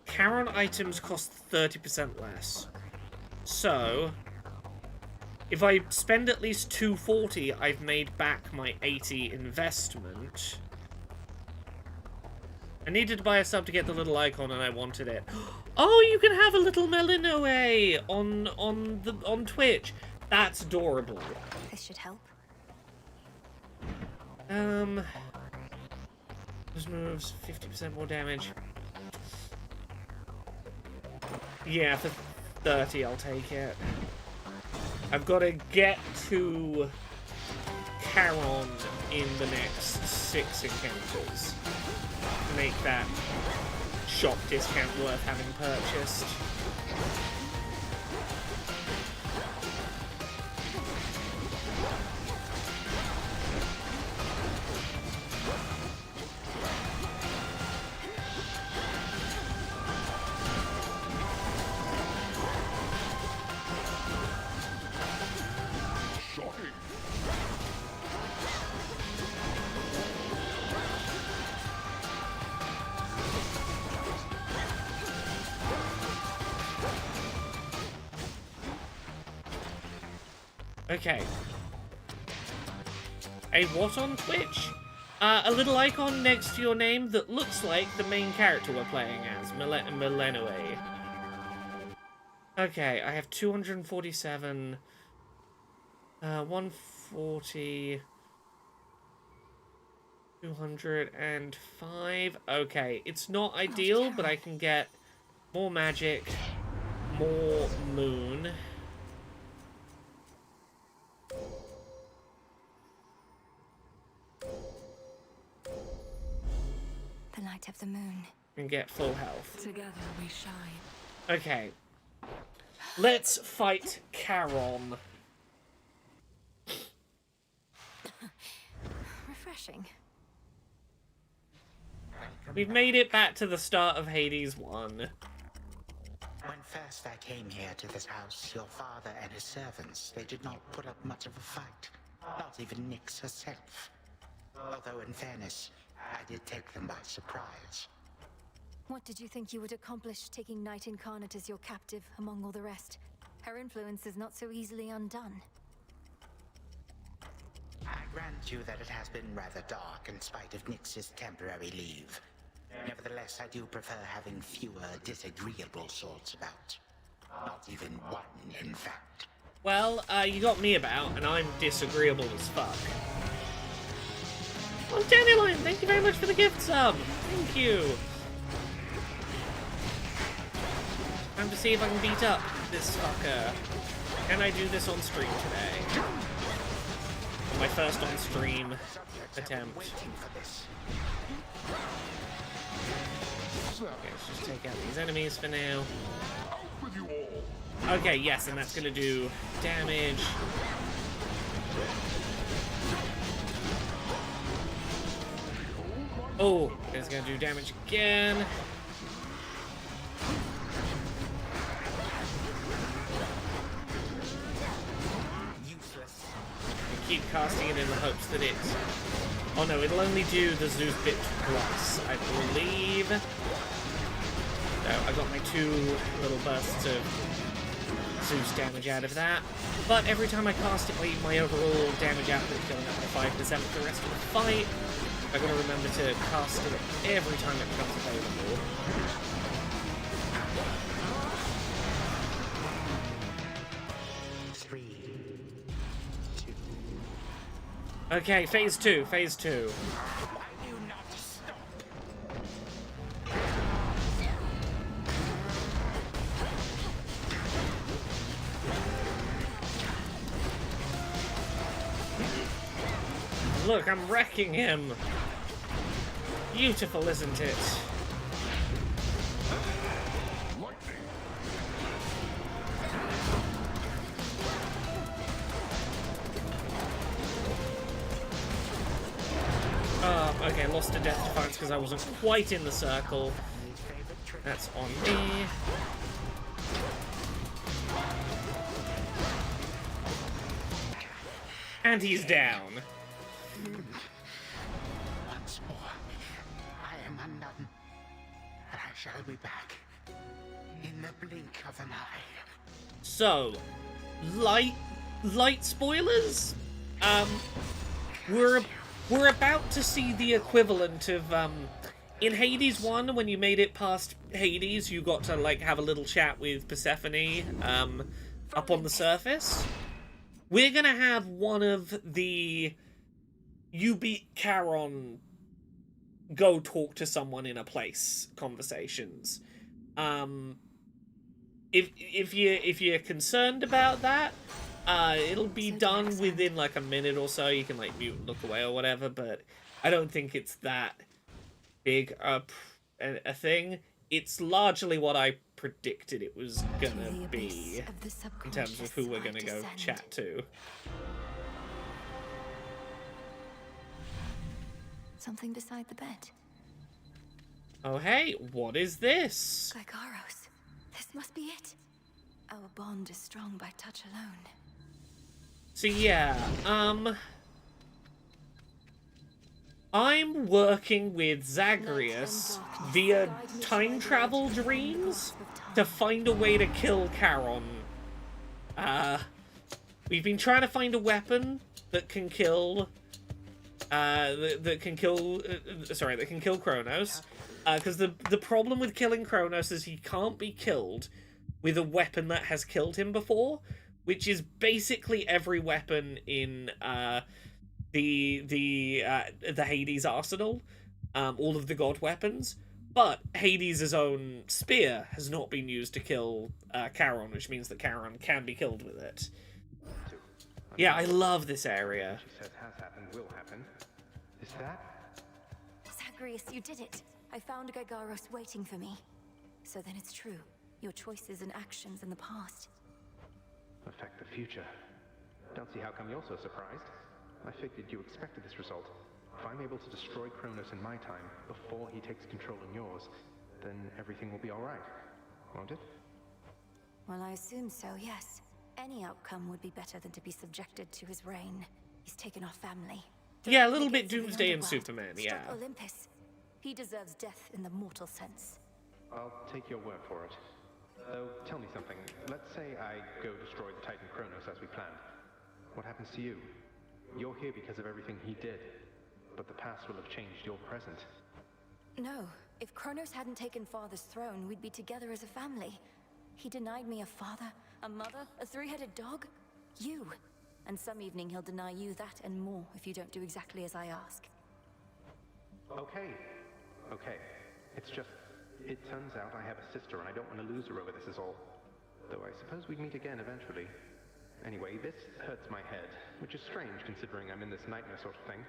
Charon items cost 30% less. So, if I spend at least 240, I've made back my 80 investment. I needed to buy a sub to get the little icon, and I wanted it. Oh, you can have a little Melinoe on Twitch. That's adorable. This should help. Those moves 50% more damage. Yeah, for 30, I'll take it. I've got to get to Charon in the next 6 encounters to make that shop discount worth having purchased. Okay. A what on Twitch? A little icon next to your name that looks like the main character we're playing as, Melinoe. Okay, I have 247, 140, 205. Okay, it's not ideal, but I can get more magic, more moon. The light of the moon. And get full health. Together we shine. Okay. Let's fight Charon. Refreshing. We've made it back to the start of Hades 1. When first I came here to this house, your father and his servants, they did not put up much of a fight. Not even Nyx herself. Although, in fairness, I did take them by surprise. What did you think you would accomplish taking Night Incarnate as your captive among all the rest? Her influence is not so easily undone. I grant you that it has been rather dark in spite of Nyx's temporary leave. Nevertheless, I do prefer having fewer disagreeable sorts about. Not even one, in fact. Well, you got me about, and I'm disagreeable as fuck. Oh, Dandelion, thank you very much for the gift sub. Thank you. Time to see if I can beat up this fucker. Can I do this on stream today? My first on-stream attempt. Okay, let's just take out these enemies for now. Okay, yes, and that's gonna do damage. Oh, it's gonna do damage again. Keep casting it in the hopes that it... Oh no, it'll only do the Zeus bit twice, I believe. So I got my 2 little bursts of Zeus damage out of that. But every time I cast it, my overall damage output is going up by 5% for the rest of the fight. I've got to remember to cast it every time it becomes available. Okay, phase 2, phase 2. Look, I'm wrecking him. Beautiful, isn't it? Okay, lost to Death Defiance because I wasn't quite in the circle. That's on me. And he's down. Once more, I am undone, and I shall be back in the blink of an eye. So, light spoilers? We're about to see the equivalent of, in Hades 1, when you made it past Hades, you got to, like, have a little chat with Persephone, up on the surface. We're gonna have one of the you beat Charon, go talk to someone in a place conversations. If you're concerned about that, it'll be done within like a minute or so. You can like mute and look away or whatever, but I don't think it's that big a thing. It's largely what I predicted it was gonna be in terms of who we're gonna go chat to. Something beside the bed. Oh hey, what is this? Gygaros. This must be it. Our bond is strong by touch alone. So yeah, I'm working with Zagreus via time travel dreams to find a way to kill Charon. We've been trying to find a weapon that can kill that can kill Kronos. Because the problem with killing Kronos is he can't be killed with a weapon that has killed him before, which is basically every weapon in the Hades arsenal, all of the god weapons. But Hades' own spear has not been used to kill Charon, which means that Charon can be killed with it. Yeah, I love this area. She says has happened, will happen. Is that? Zagreus, you did it. I found Gygaros waiting for me. So then it's true. Your choices and actions in the past affect the future. Don't see how come you're so surprised. I figured you expected this result. If I'm able to destroy Kronos in my time, before he takes control in yours, then everything will be alright. Won't it? Well, I assume so, yes. Any outcome would be better than to be subjected to his reign. He's taken our family. Yeah, a little bit Doomsday and Superman, yeah. Struck Olympus. He deserves death in the mortal sense. I'll take your word for it. Though, tell me something. Let's say I go destroy the Titan Kronos as we planned. What happens to you? You're here because of everything he did, but the past will have changed your present. No. If Kronos hadn't taken Father's throne, we'd be together as a family. He denied me a father, a mother, a three-headed dog. You. And some evening he'll deny you that and more if you don't do exactly as I ask. Okay. It's just, it turns out I have a sister and I don't want to lose her over this is all. Though I suppose we'd meet again eventually. Anyway, this hurts my head, which is strange considering I'm in this nightmare sort of thing.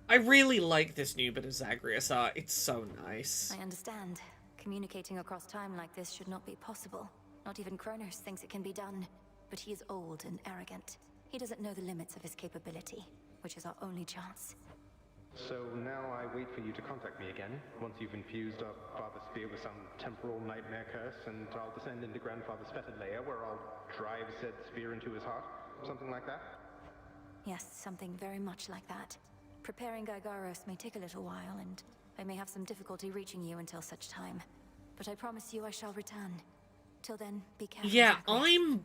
I really like this new bit of Zagreus art. It's so nice. I understand. Communicating across time like this should not be possible. Not even Kronos thinks it can be done. But he is old and arrogant. He doesn't know the limits of his capability, which is our only chance. So now I wait for you to contact me again, once you've infused our father's spear with some temporal nightmare curse, and I'll descend into Grandfather's fetid lair, where I'll drive said spear into his heart. Something like that? Yes, something very much like that. Preparing Gygaros may take a little while, and I may have some difficulty reaching you until such time. But I promise you I shall return. Till then, be careful. Yeah, Zagreus.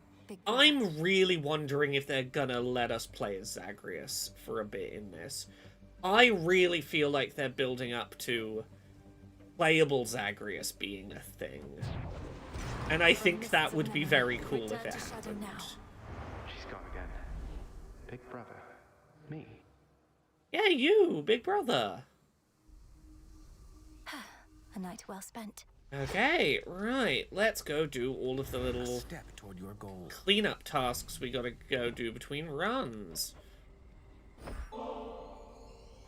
I'm really wondering if they're gonna let us play as Zagreus for a bit in this. I really feel like they're building up to playable Zagreus being a thing. And I think that would be very cool if it happened. She's gone again. Big brother. Me. Yeah, you, big brother. A night well spent. Okay, right. Let's go do all of the little step toward your goal. Cleanup tasks we gotta go do between runs.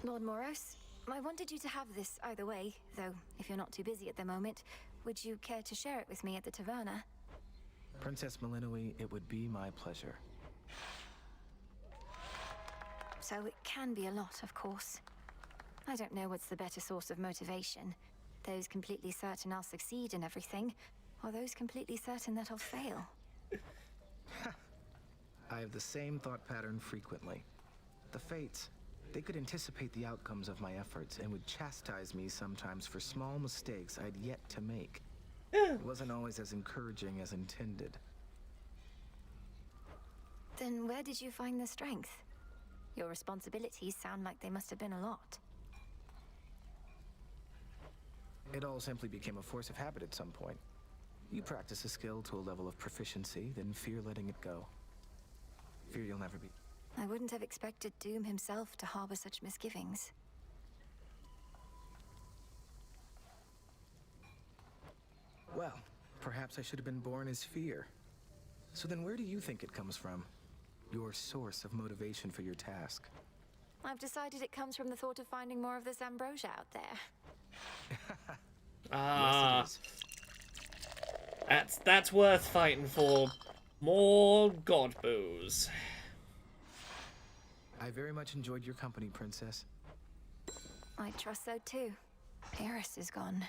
Lord Moros, I wanted you to have this either way, though if you're not too busy at the moment, would you care to share it with me at the taverna? Princess Malinoi, it would be my pleasure. So it can be a lot, of course. I don't know what's the better source of motivation. Those completely certain I'll succeed in everything, or those completely certain that I'll fail. I have the same thought pattern frequently. The fates, they could anticipate the outcomes of my efforts and would chastise me sometimes for small mistakes I'd yet to make. It wasn't always as encouraging as intended. Then where did you find the strength? Your responsibilities sound like they must have been a lot. It all simply became a force of habit at some point. You practice a skill to a level of proficiency, then fear letting it go. Fear you'll never be. I wouldn't have expected Doom himself to harbor such misgivings. Well, perhaps I should have been born as fear. So then where do you think it comes from? Your source of motivation for your task? I've decided it comes from the thought of finding more of this ambrosia out there. Yes, it is. That's worth fighting for. More god bows. I very much enjoyed your company, Princess. I trust so too. Eris is gone.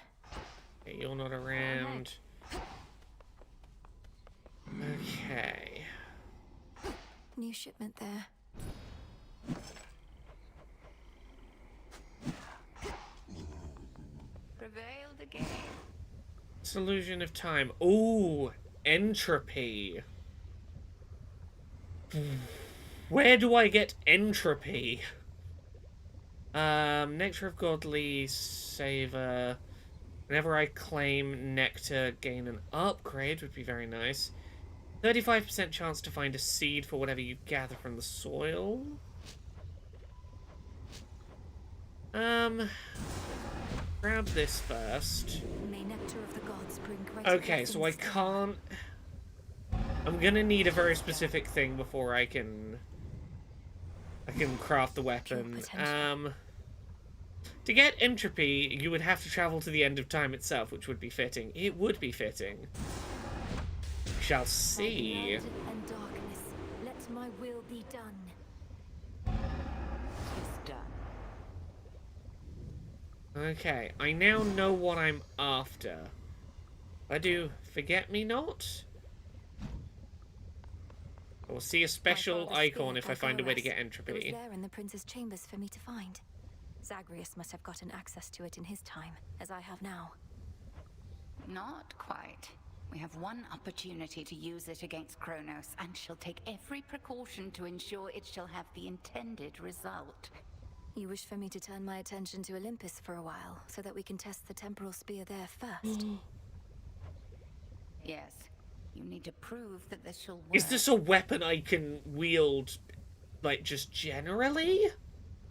Okay, you're not around. Okay. New shipment there. Prevailed again. Solution of time. Ooh, entropy. Where do I get entropy? Nectar of Godly Savor. Whenever I claim Nectar, gain an upgrade would be very nice. 35% chance to find a seed for whatever you gather from the soil. Grab this first. May nectar of the gods bring great Okay, so I can't... I'm gonna need a very specific thing before I can craft the weapon. To get entropy, you would have to travel to the end of time itself, which would be fitting. It would be fitting. We shall see. And darkness, let my will be done. It's done. Okay, I now know what I'm after. I do Forget-Me-Not? I will see a special icon if I find a way to get It was entropy. there in the prince's chambers for me to find. Zagreus must have gotten access to it in his time, as I have now. Not quite. We have one opportunity to use it against Kronos, and she'll take every precaution to ensure it shall have the intended result. You wish for me to turn my attention to Olympus for a while, so that we can test the temporal spear there first? Yes. You need to prove that this shall work. Is this a weapon I can wield, like, just generally?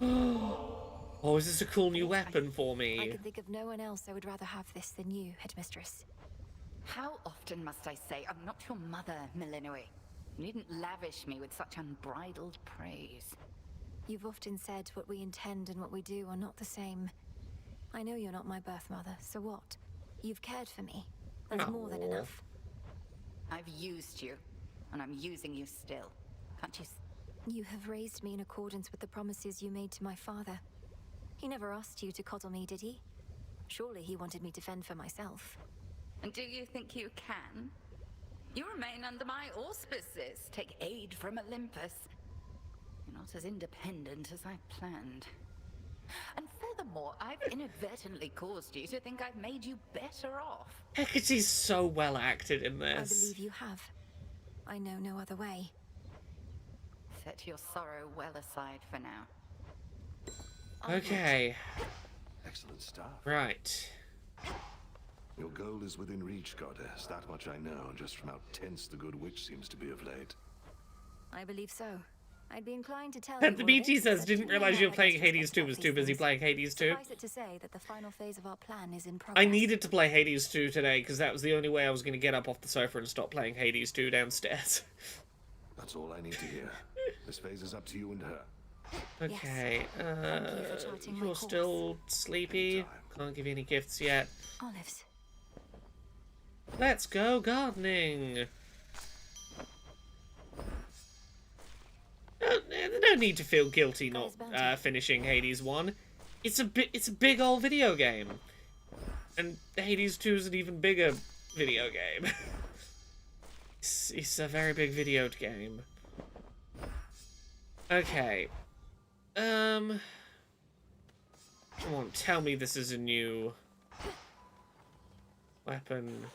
Oh, is this a cool new weapon for I me? can think of no one else I would rather have this than you, Headmistress. How often must I say I'm not your mother, Milinoi? You needn't lavish me with such unbridled praise. You've often said what we intend and what we do are not the same. I know you're not my birth mother, so what? You've cared for me. That's more than enough. I've used you, and I'm using you still. Can't you You have raised me in accordance with the promises you made to my father. He never asked you to coddle me, did he? Surely he wanted me to fend for myself. And do you think you can? You remain under my auspices, take aid from Olympus. You're not as independent as I planned. And furthermore, I've inadvertently caused you to think I've made you better off. Hecate's so well acted in I this. believe you have. I know no other way. Set your sorrow well aside for now. Okay. Excellent stuff. Right. Your goal is within reach, Goddess. That much I know, just from how tense the good witch seems to be of late. I believe so. I'd be inclined to tell And you the all BT this, says, but didn't you realize know you were I playing just Hades respect 2, was too these busy things. playing Hades 2. Suffice it to say that the final phase of our plan is in progress. I needed to play Hades 2 today, because that was the only way I was going to get up off the sofa and stop playing Hades 2 downstairs. That's all I need to hear. This phase is up to you and her. Okay, charting my you're course. still sleepy. Can't give you any gifts yet. Olives. Let's go gardening. No need to feel guilty not finishing Hades 1. It's a big old video game. And Hades 2 is an even bigger video game. It's a very big video game. Okay. Come on, tell me this is a new weapon.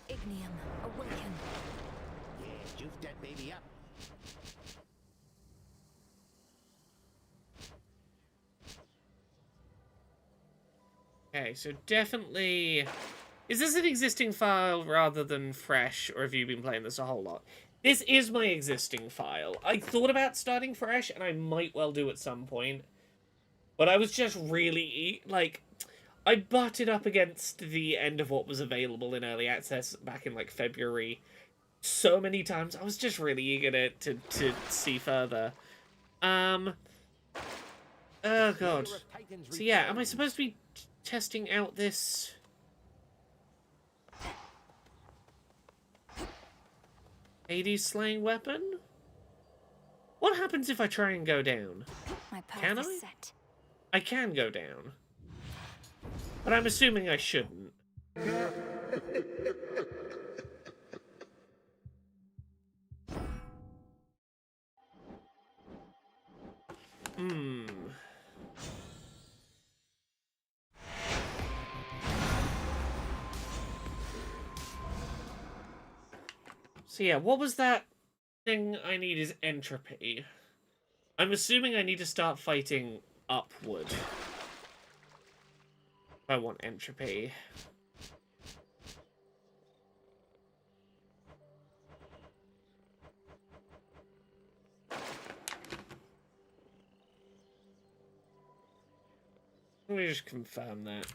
Ignium, awaken. Yeah, juice that baby up. Okay, so definitely... Is this an existing file rather than fresh, or have you been playing this a whole lot? This is my existing file. I thought about starting fresh, and I might well do at some point. But I was just really, like... I butted up against the end of what was available in early access back in, like, February so many times. I was just really eager to see further. Oh, God. So, yeah, am I supposed to be testing out this... Hades slaying weapon? What happens if I try and go down? My path Can is I? set. I can go down. But I'm assuming I shouldn't. So yeah, what was that thing I need is entropy. I'm assuming I need to start fighting upward. If I want entropy. Let me just confirm that.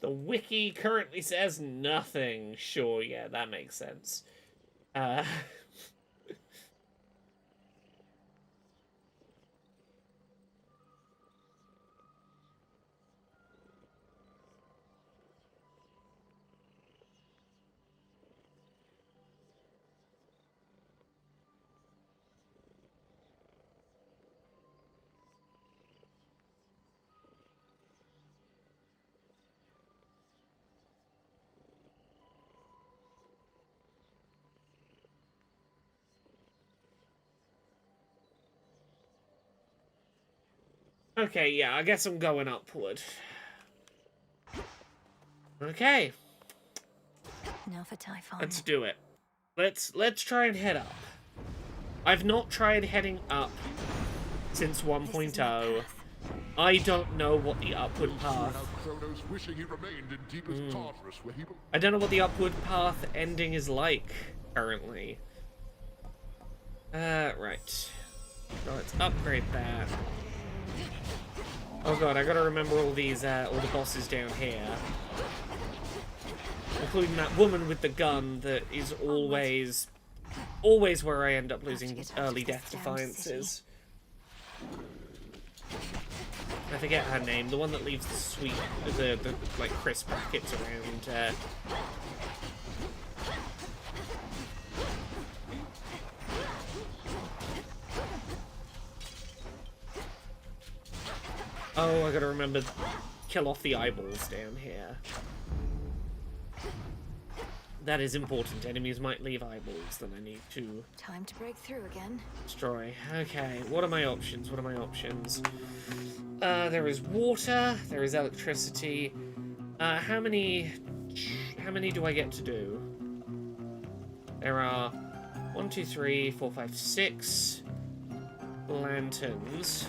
The wiki currently says nothing. Sure, yeah, that makes sense. Okay, yeah, I guess I'm going upward. Okay. Now for Typhon. Let's do it. Let's try and head up. I've not tried heading up since 1.0. I don't know what the upward path... I don't know what the upward path ending is like, currently. Right. So let's upgrade that. Oh god, I gotta remember all these, all the bosses down here. Including that woman with the gun that is always where I end up losing early death defiances. I forget her name, the one that leaves the sweet, the like crisp brackets around, Oh, I gotta remember, kill off the eyeballs down here. That is important. Enemies might leave eyeballs that I need to... Time to break through again. Destroy. Okay, what are my options? What are my options? There is water, there is electricity. How many do I get to do? There are 1, 2, 3, 4, 5, 6 lanterns.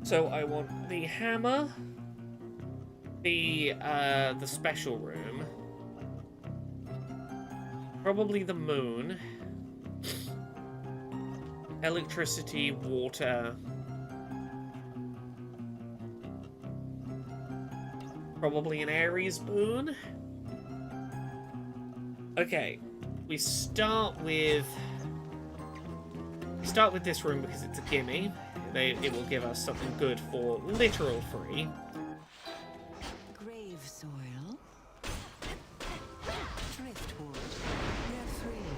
So I want the hammer, the special room, probably the moon, electricity, water, probably an Ares boon. Okay, we start with this room because it's a gimme. It will give us something good for literal free. Grave soil. Driftwood. They're free.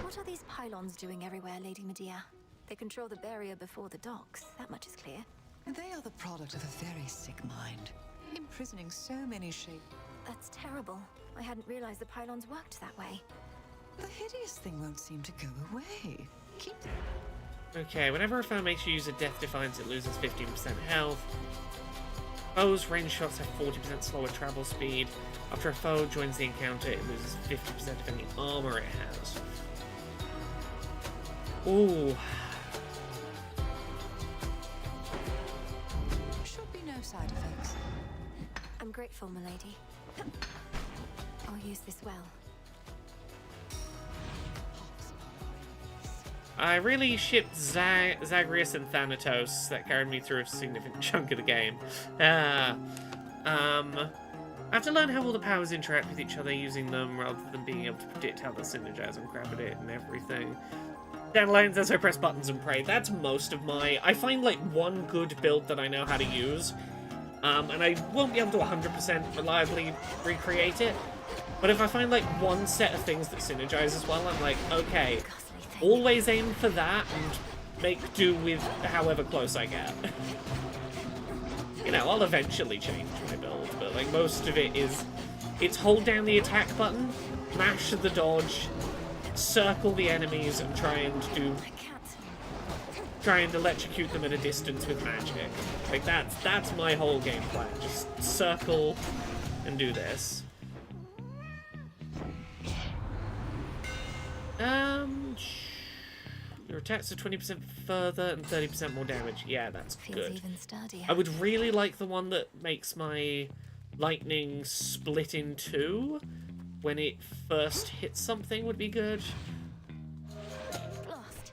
What are these pylons doing everywhere, Lady Medea? They control the barrier before the docks. That much is clear. They are the product of a very sick mind, imprisoning so many shapes. That's terrible. I hadn't realized the pylons worked that way. The hideous thing won't seem to go away. Keep them. Okay, whenever a foe makes you use a death defiance, it loses 15% health. Foes' range shots have 40% slower travel speed. After a foe joins the encounter, it loses 50% of any armor it has. Ooh. Should be no side effects. I'm grateful, milady. I'll use this well. I really shipped Zagreus and Thanatos. That carried me through a significant chunk of the game. I have to learn how all the powers interact with each other using them rather than being able to predict how they synergize and grab at it and everything. Dandelions as I press buttons and pray. That's most of my... I find like one good build that I know how to use. And I won't be able to 100% reliably recreate it. But if I find like one set of things that synergize as well, I'm like, okay, always aim for that and make do with however close I get. You know, I'll eventually change my build, but like most of it is, it's hold down the attack button, mash the dodge, circle the enemies and try and electrocute them at a distance with magic. Like that's my whole game plan. Just circle and do this. Your attacks are 20% further and 30% more damage. Yeah, that's good. Even sturdier. I would really like the one that makes my lightning split in two when it first hits something would be good. Blast.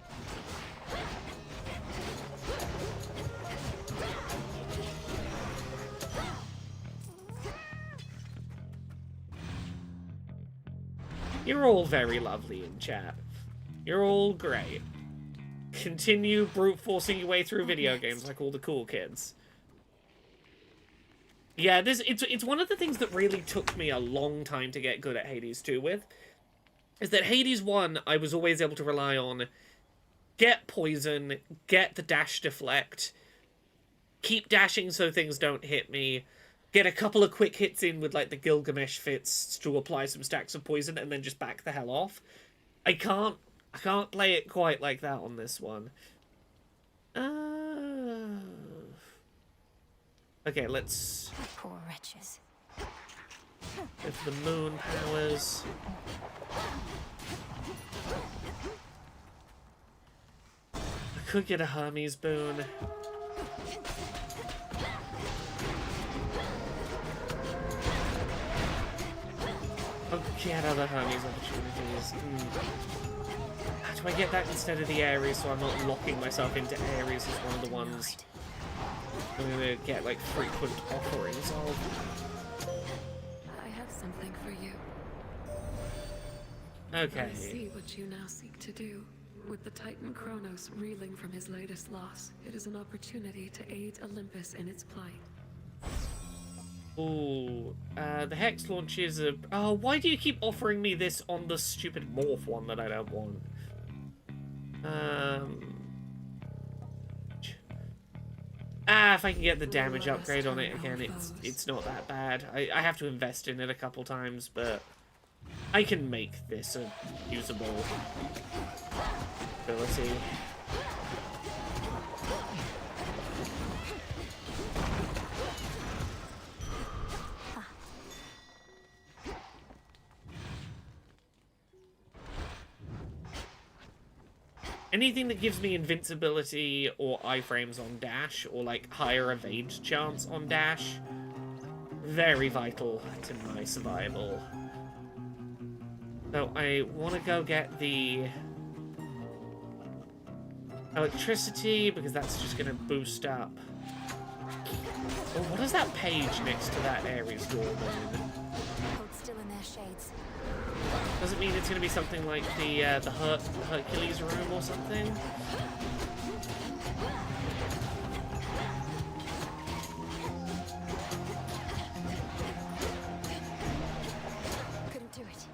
You're all very lovely in chat. You're all great. Continue brute forcing your way through video games like all the cool kids. Yeah, it's one of the things that really took me a long time to get good at Hades 2 with. Is that Hades 1, I was always able to rely on get poison, get the dash deflect, keep dashing so things don't hit me, get a couple of quick hits in with like the Gilgamesh fits to apply some stacks of poison, and then just back the hell off. I can't play it quite like that on this one. Okay, let's... Poor wretches. Go for the moon powers. I could get a Hermes boon. I'll get other Hermes opportunities. Do I get that instead of the Ares so I'm not locking myself into Ares as one of the ones I'm gonna get like frequent offerings of? I have something for you. Okay. I see what you now seek to do. With the Titan Kronos reeling from his latest loss, it is an opportunity to aid Olympus in its plight. Ooh, the Hex launches are... Oh, why do you keep offering me this on the stupid Morph one that I don't want? If I can get the damage upgrade on it again, it's not that bad. I have to invest in it a couple times, but I can make this a usable ability. Anything that gives me invincibility or iframes on dash, or like higher evade chance on dash, very vital to my survival. So I want to go get the electricity, because that's just going to boost up. Oh, what is that page next to that Ares door mean? Hold still in their shades. Does it mean it's going to be something like the Hercules room or something? Couldn't do it.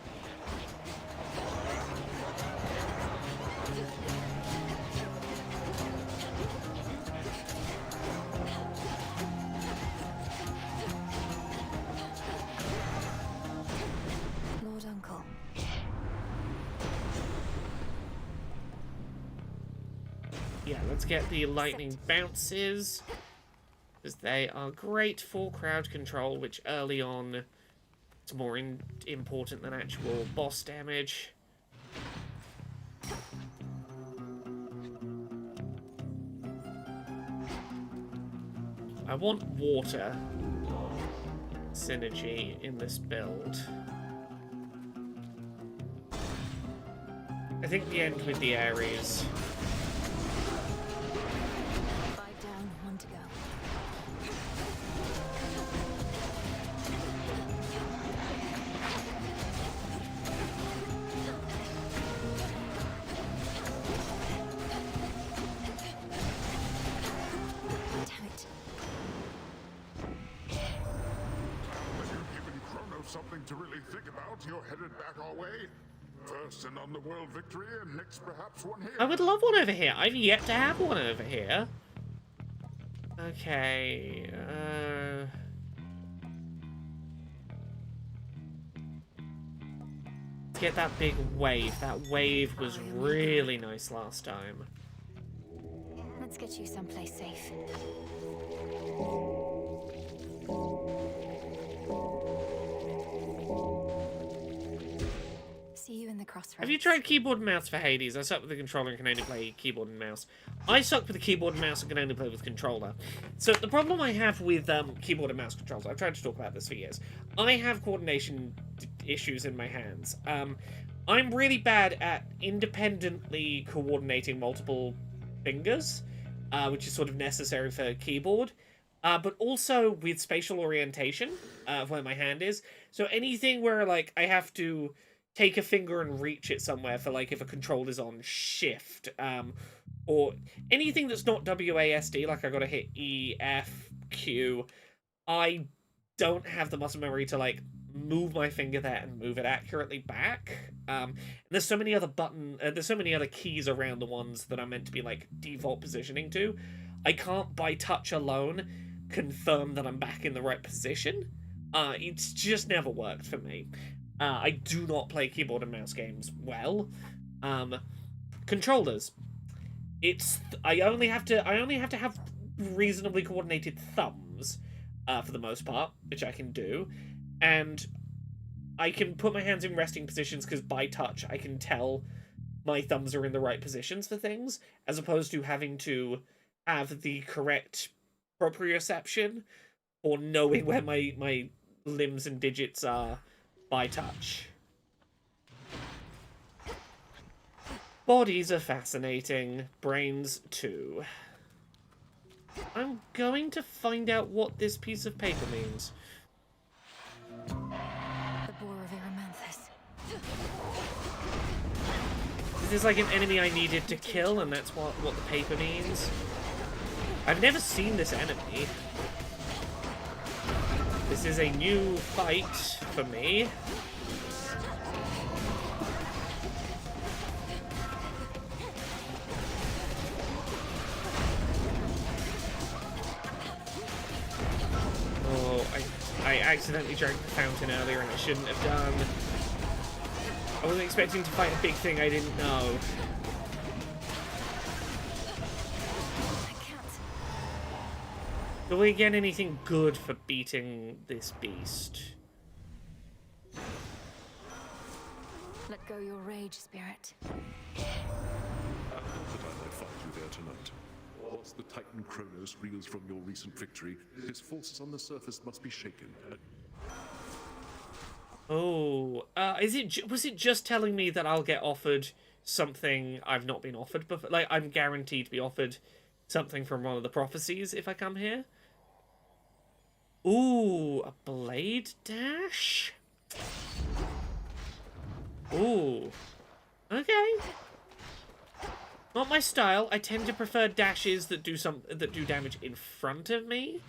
Lord Uncle. Yeah, let's get the lightning bounces, because they are great for crowd control, which early on is more important than actual boss damage. I want water synergy in this build. I think the end with the Ares. 5 down, 1 to go. Damn it. When you've given Kronos something to really think about, you're headed back our way. First an underworld victory, and next perhaps one here. I would love one over here. I've yet to have one over here. Okay, let's get that big wave. That wave was really nice last time. Let's get you someplace safe. See you in the crossroads. Have you tried keyboard and mouse for Hades? I suck with the controller and can only play keyboard and mouse. I suck with the keyboard and mouse and can only play with controller. So the problem I have with keyboard and mouse controls, I've tried to talk about this for years. I have coordination issues in my hands. I'm really bad at independently coordinating multiple fingers, which is sort of necessary for keyboard. But also with spatial orientation of where my hand is. So anything where like I have to take a finger and reach it somewhere for, like, if a control is on shift, or anything that's not WASD, like I gotta hit E, F, Q, I don't have the muscle memory to, like, move my finger there and move it accurately back. There's so many other there's so many other keys around the ones that I'm meant to be, like, default positioning to. I can't, by touch alone, confirm that I'm back in the right position. It's just never worked for me. I do not play keyboard and mouse games well. Controllers. I only have to have reasonably coordinated thumbs, for the most part, which I can do. And I can put my hands in resting positions because by touch I can tell my thumbs are in the right positions for things, as opposed to having to have the correct proprioception or knowing where my limbs and digits are by touch. Bodies are fascinating. Brains too. I'm going to find out what this piece of paper means. The Boar of Eremanthus. This is like an enemy I needed to kill, and that's what the paper means. I've never seen this enemy. This is a new fight for me. Oh, I accidentally drank the fountain earlier and I shouldn't have done. I wasn't expecting to fight a big thing I didn't know. Do we get anything good for beating this beast? Let go your rage, spirit. That I might find you there tonight. Once the Titan Kronos reels from your recent victory, his forces on the surface must be shaken. Oh, was it just telling me that I'll get offered something I've not been offered before? Like, I'm guaranteed to be offered something from one of the prophecies if I come here? Ooh, a blade dash? Ooh. Okay. Not my style. I tend to prefer dashes that do damage in front of me.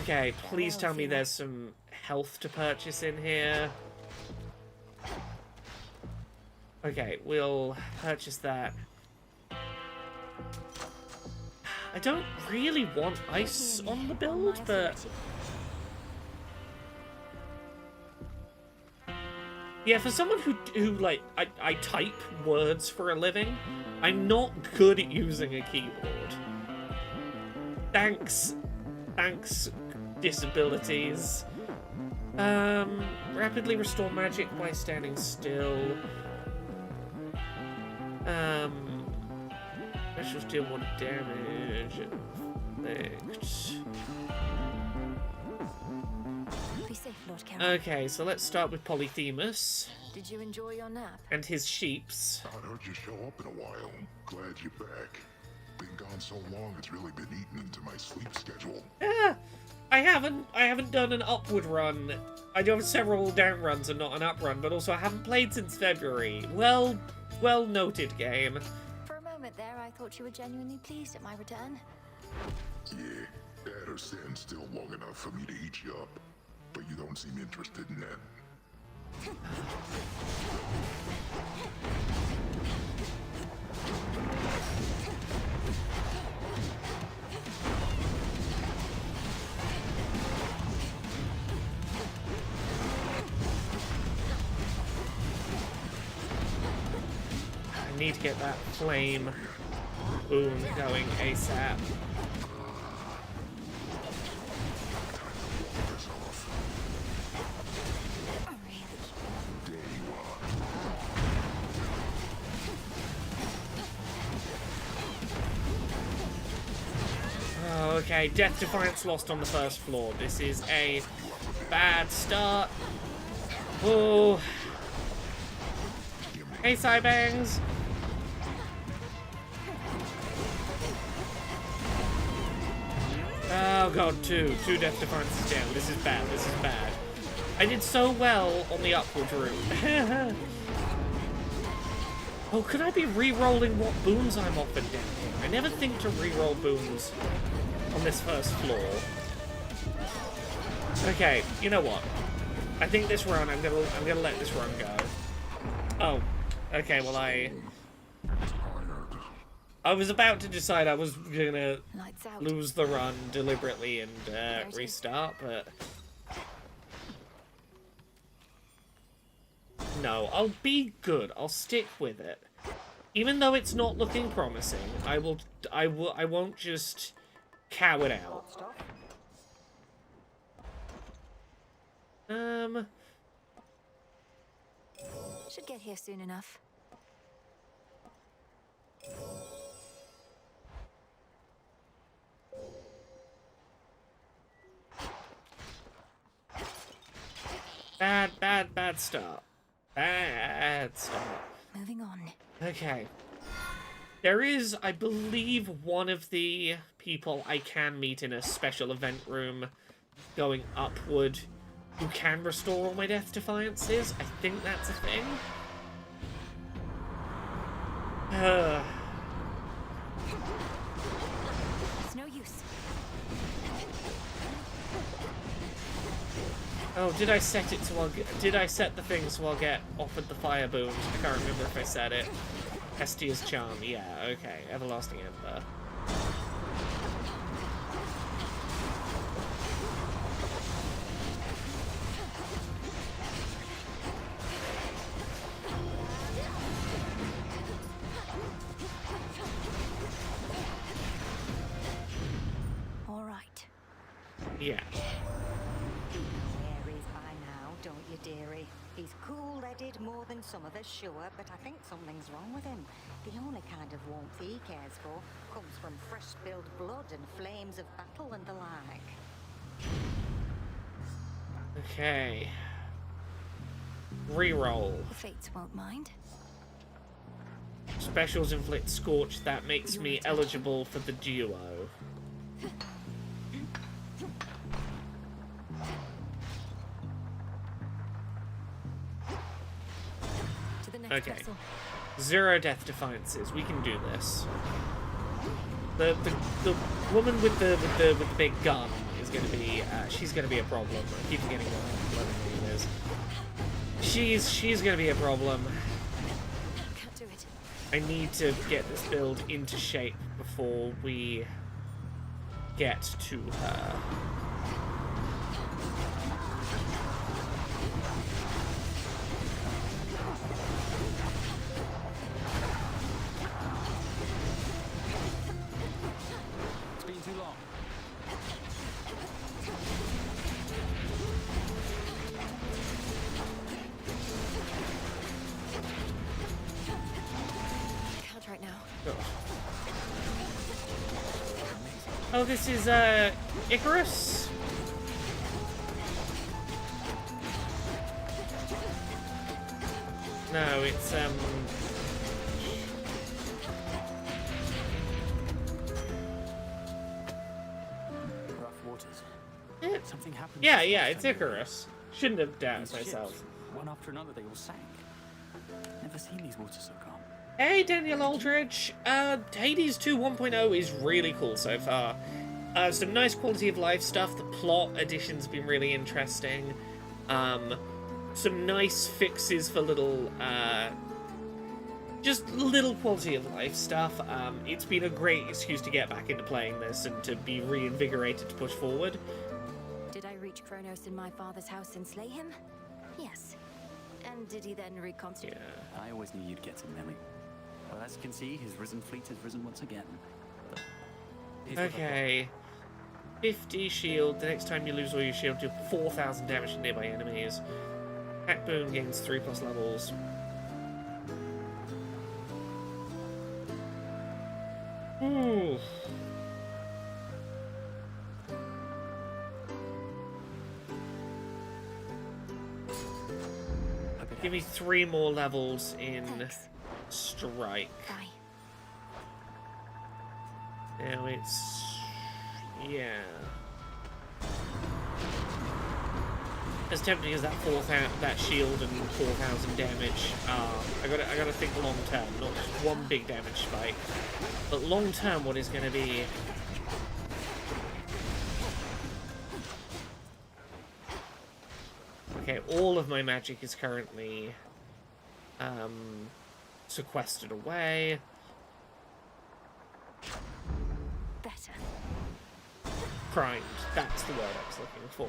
Okay, please tell me there's some health to purchase in here. Okay, we'll purchase that. I don't really want ice on the build, but... yeah, for someone who like, I type words for a living, I'm not good at using a keyboard. Thanks, disabilities. Rapidly restore magic by standing still. Specials deal more damage. Be safe, Lord Charon. Okay, so let's start with Polyphemus. Did you enjoy your nap? And his sheeps. I heard you show up in a while. Glad you're back. Been gone so long, it's really been eating into my sleep schedule. Yeah, I haven't done an upward run. I do have several down runs and not an up run, but also I haven't played since February. Well noted, game. For a moment there, I thought you were genuinely pleased at my return. Yeah, that or stand still long enough for me to eat you up. But you don't seem interested in that. I need to get that flame boom going ASAP. Okay, Death Defiance lost on the first floor. This is a bad start. Oh. Hey, Cybangs. Oh god, two Death Defiances down. This is bad, this is bad. I did so well on the upward route. Oh, could I be re-rolling what boons I'm offered down here? I never think to re-roll boons on this first floor. Okay, you know what? I think this run, I'm gonna let this run go. Oh, okay. Well, I was about to decide I was gonna lose the run deliberately and restart, but no, I'll be good. I'll stick with it, even though it's not looking promising. I won't just cow it out. Should get here soon enough. Bad start. Bad start. Moving on. Okay. There is, I believe, one of the people I can meet in a special event room going upward who can restore all my Death Defiances. I think that's a thing. It's no use. Oh, did I set it so did I set the thing so I'll get offered the fire boons? I can't remember if I said it. Hestia's Charm, yeah, okay. Everlasting Ember. All right. Yeah. There is by now, don't you, dearie? He's cool-headed more than some of us, sure, but I think something's wrong with him. The only kind of warmth he cares for comes from fresh-spilled blood and flames of battle and the like. Okay. Reroll. The Fates won't mind. Specials inflict Scorch. That makes me eligible for the duo. Okay. 0 Death Defiances. We can do this. The woman with the big gun is gonna be she's gonna be a problem. I keep forgetting what her name is. She's gonna be a problem. Can't do it. I need to get this build into shape before we get to her. Oh, this is, Icarus? No, it's, Rough waters. Something happened. Yeah, it's Icarus. Shouldn't have doubted myself. One after another, they all sank. Never seen these waters so calm. Hey, Daniel Aldridge. Hades 2 1.0 is really cool so far. Some nice quality of life stuff. The plot addition's been really interesting. Some nice fixes for little, just little quality of life stuff. It's been a great excuse to get back into playing this and to be reinvigorated to push forward. Did I reach Kronos in my father's house and slay him? Yes. And did he then reconstitute? Yeah. I always knew you'd get him, Nelly. Well, as you can see, his risen fleet has risen once again. Okay. 50 shield. The next time you lose all your shield, do 4,000 damage to nearby enemies. Hack Boon gains 3+ levels. Ooh. Give me 3 more levels in Strike. Bye. Now it's... yeah. As tempting as that shield and 4,000 damage are, I gotta think long term, not just one big damage spike, but long term what is going to be. Okay, all of my magic is currently sequestered away. Better. Primed, that's the word I was looking for.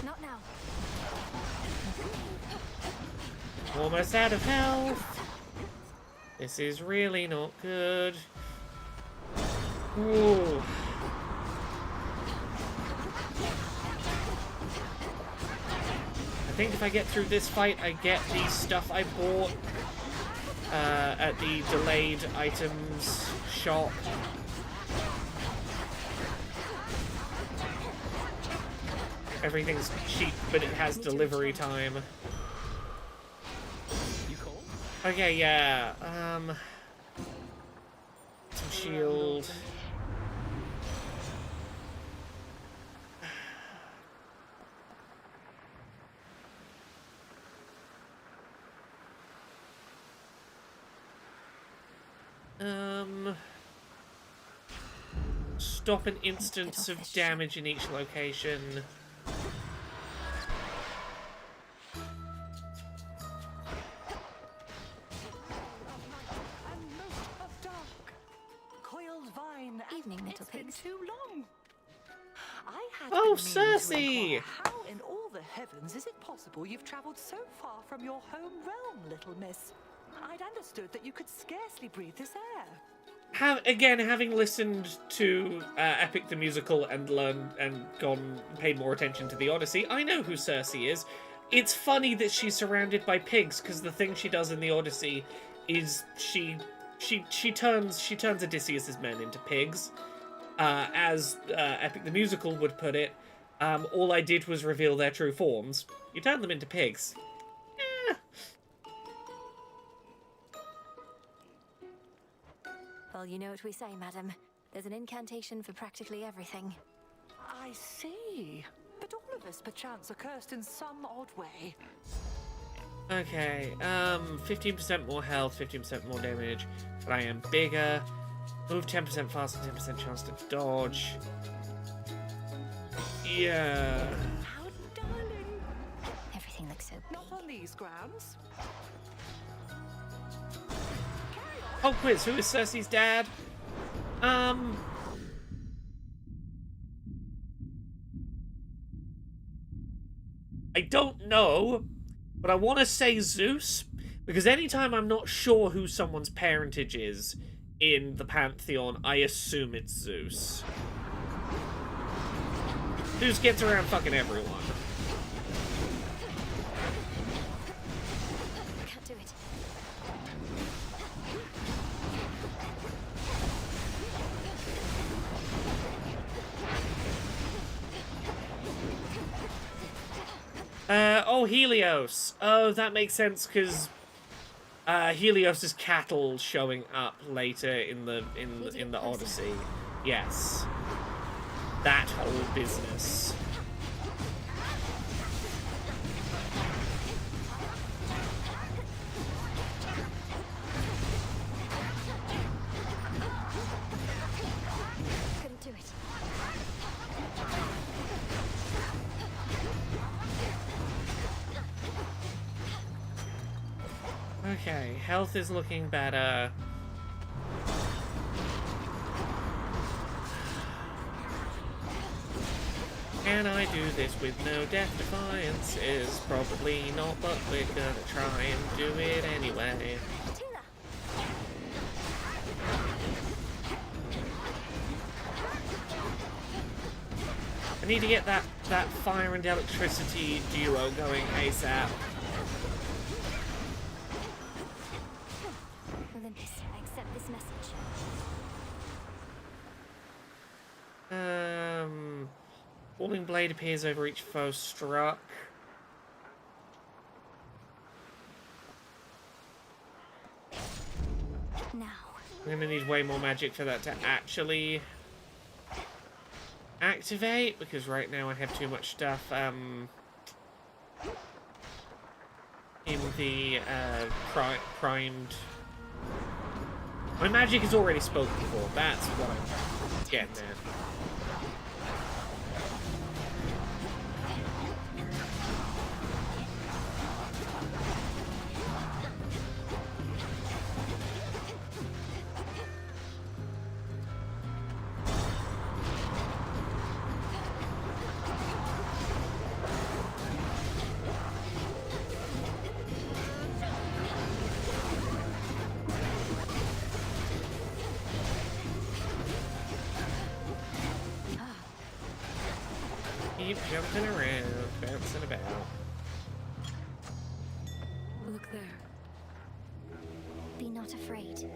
Not now. Almost out of health. This is really not good. Ooh. I think if I get through this fight, I get the stuff I bought at the delayed items shop. Everything's cheap, but it has delivery time. Okay, yeah. Some shield. Stop an instance of damage in each location. Evening, little pigs. Too long. I had Oh, been meaning to Cersei! inquire, how in all the heavens is it possible you've travelled so far from your home realm, little miss? I'd understood that you could scarcely breathe this air. Having listened to Epic the Musical and learned and paid more attention to the Odyssey, I know who Cersei is. It's funny that she's surrounded by pigs, because the thing she does in the Odyssey is she turns Odysseus's men into pigs. As Epic the Musical would put it, all I did was reveal their true forms. You turn them into pigs. Well, you know what we say, madam. There's an incantation for practically everything. I see. But all of us, perchance, are cursed in some odd way. Okay, 15% more health, 15% more damage, but I am bigger. Move 10% faster, 10% chance to dodge. Yeah. How darling. Everything looks so big. Not on these grounds. Oh, quiz, who is Cersei's dad? I don't know, but I want to say Zeus, because anytime I'm not sure who someone's parentage is in the Pantheon, I assume it's Zeus. Zeus gets around fucking everyone. Can't do it. Oh, Helios. Oh, that makes sense, because Helios's cattle showing up later in the Odyssey. Yes. That whole business. Couldn't do it. Okay, health is looking better. Can I do this with no death defiances? Probably not, but we're gonna try and do it anyway. I need to get that fire and electricity duo going ASAP. Olympus, I accept this message. Falling blade appears over each foe struck. I'm gonna need way more magic for that to actually activate, because right now I have too much stuff in the primed. My magic is already spoken for. That's what I'm getting at. Keep jumping around, bouncing about. Look there. Be not afraid.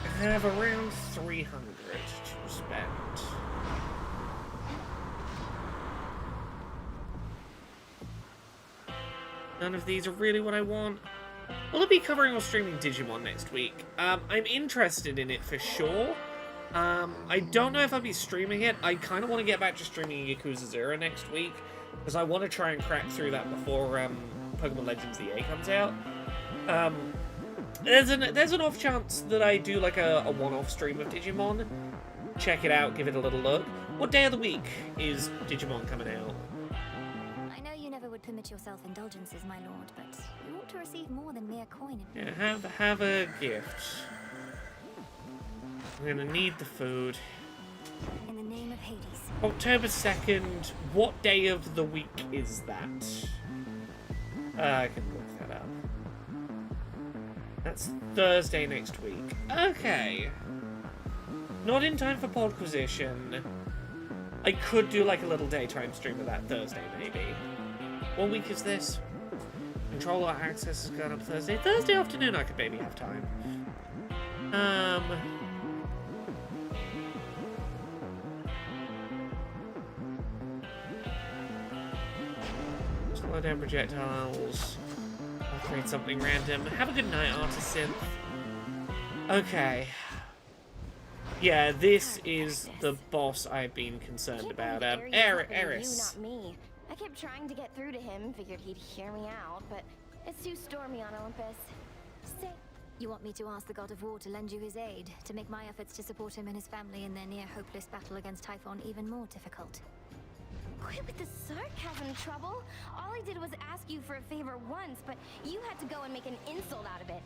I have around 300 to spend. None of these are really what I want. Will I be covering or streaming Digimon next week? I'm interested in it for sure. I don't know if I'll be streaming it. I kind of want to get back to streaming Yakuza 0 next week, because I want to try and crack through that before Pokemon Legends EA comes out. There's an off chance that I do like a one-off stream of Digimon. Check it out, give it a little look. What day of the week is Digimon coming out? I know you never would permit yourself indulgences, my lord, but you ought to receive more than mere coin. Yeah, have a gift. I'm gonna need the food. In the name of Hades. October 2nd, what day of the week is that? I can look that up. That's Thursday next week. Okay. Not in time for Podquisition. I could do like a little daytime stream of that Thursday, maybe. What week is this? Controller access is going up Thursday. Thursday afternoon I could maybe have time. Slow down projectiles. I'll create something random. Have a good night, Artisan. Okay. Yeah, this is the boss I've been concerned about. Eris. You, not me. I kept trying to get through to him, figured he'd hear me out, but it's too stormy on Olympus. Say, you want me to ask the God of War to lend you his aid, to make my efforts to support him and his family in their near-hopeless battle against Typhon even more difficult? Quit with the sarcasm, Trouble. All I did was ask you for a favor once, but you had to go and make an insult out of it.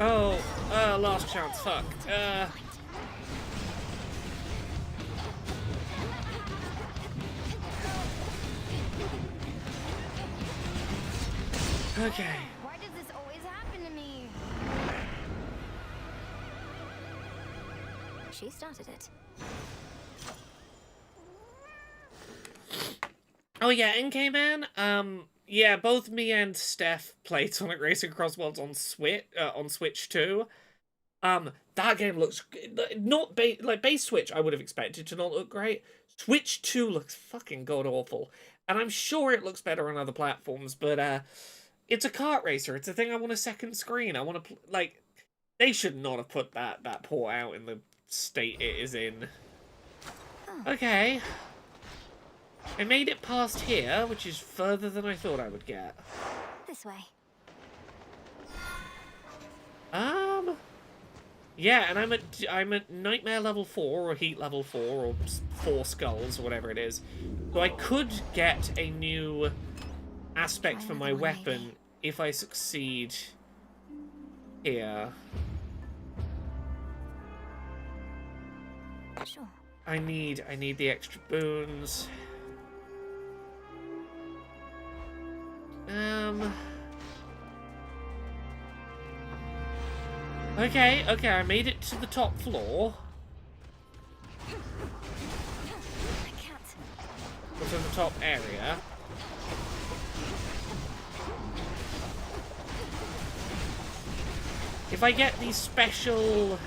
Oh, last chance, fuck. Okay. Why does this always happen to me? She started it. Oh yeah, NK Man. Yeah, both me and Steph played Sonic Racing Across Worlds on Switch too. That game looks not like base Switch. I would have expected to not look great. Switch 2 looks fucking god awful, and I'm sure it looks better on other platforms. But it's a kart racer. It's a thing I want a second screen. I want to like. They should not have put that port out in the state it is in. Okay. I made it past here, which is further than I thought I would get. This way. Yeah, and I'm at Nightmare level 4 or Heat level 4 or 4 Skulls or whatever it is. So I could get a new aspect for my weapon if I succeed here. Sure. I need the extra boons. Okay, I made it to the top floor. I can't. To the top area. If I get the special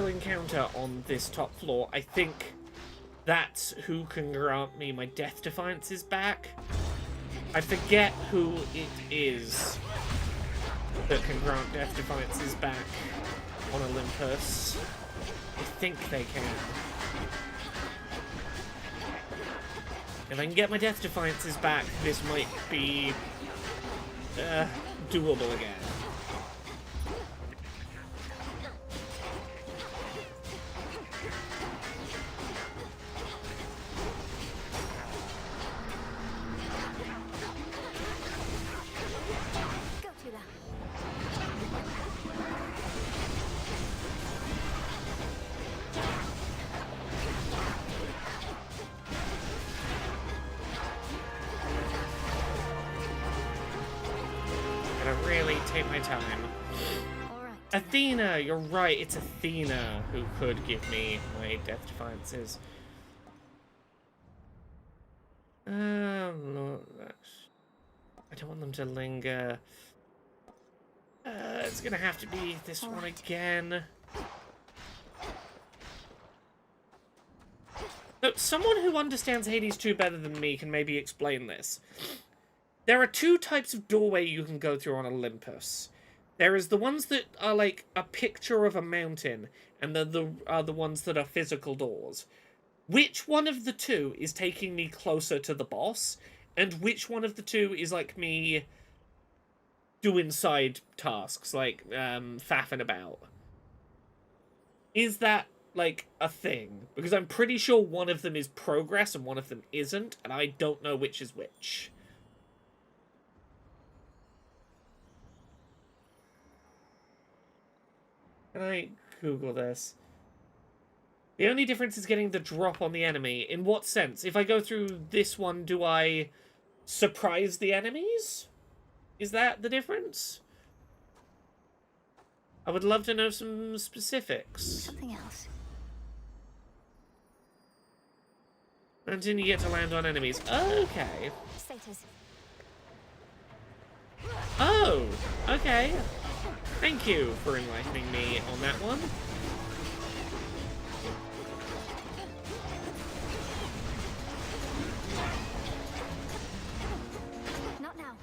encounter on this top floor, I think that's who can grant me my Death Defiances back. I forget who it is that can grant Death Defiances back on Olympus. I think they can. If I can get my Death Defiances back, this might be doable again. Take my time. Athena, you're right, it's Athena who could give me my Death Defiances. No, I don't want them to linger. It's gonna have to be this one again. So, someone who understands Hades 2 better than me can maybe explain this. There are two types of doorway you can go through on Olympus. There is the ones that are like a picture of a mountain, and the ones that are physical doors. Which one of the two is taking me closer to the boss, and which one of the two is like me doing side tasks, like faffing about? Is that like a thing? Because I'm pretty sure one of them is progress and one of them isn't, and I don't know which is which. Can I Google this? The only difference is getting the drop on the enemy. In what sense? If I go through this one, do I surprise the enemies? Is that the difference? I would love to know some specifics. Something else. Until you get to land on enemies. Okay. Status. Oh, okay. Thank you for enlightening me on that one. Not now.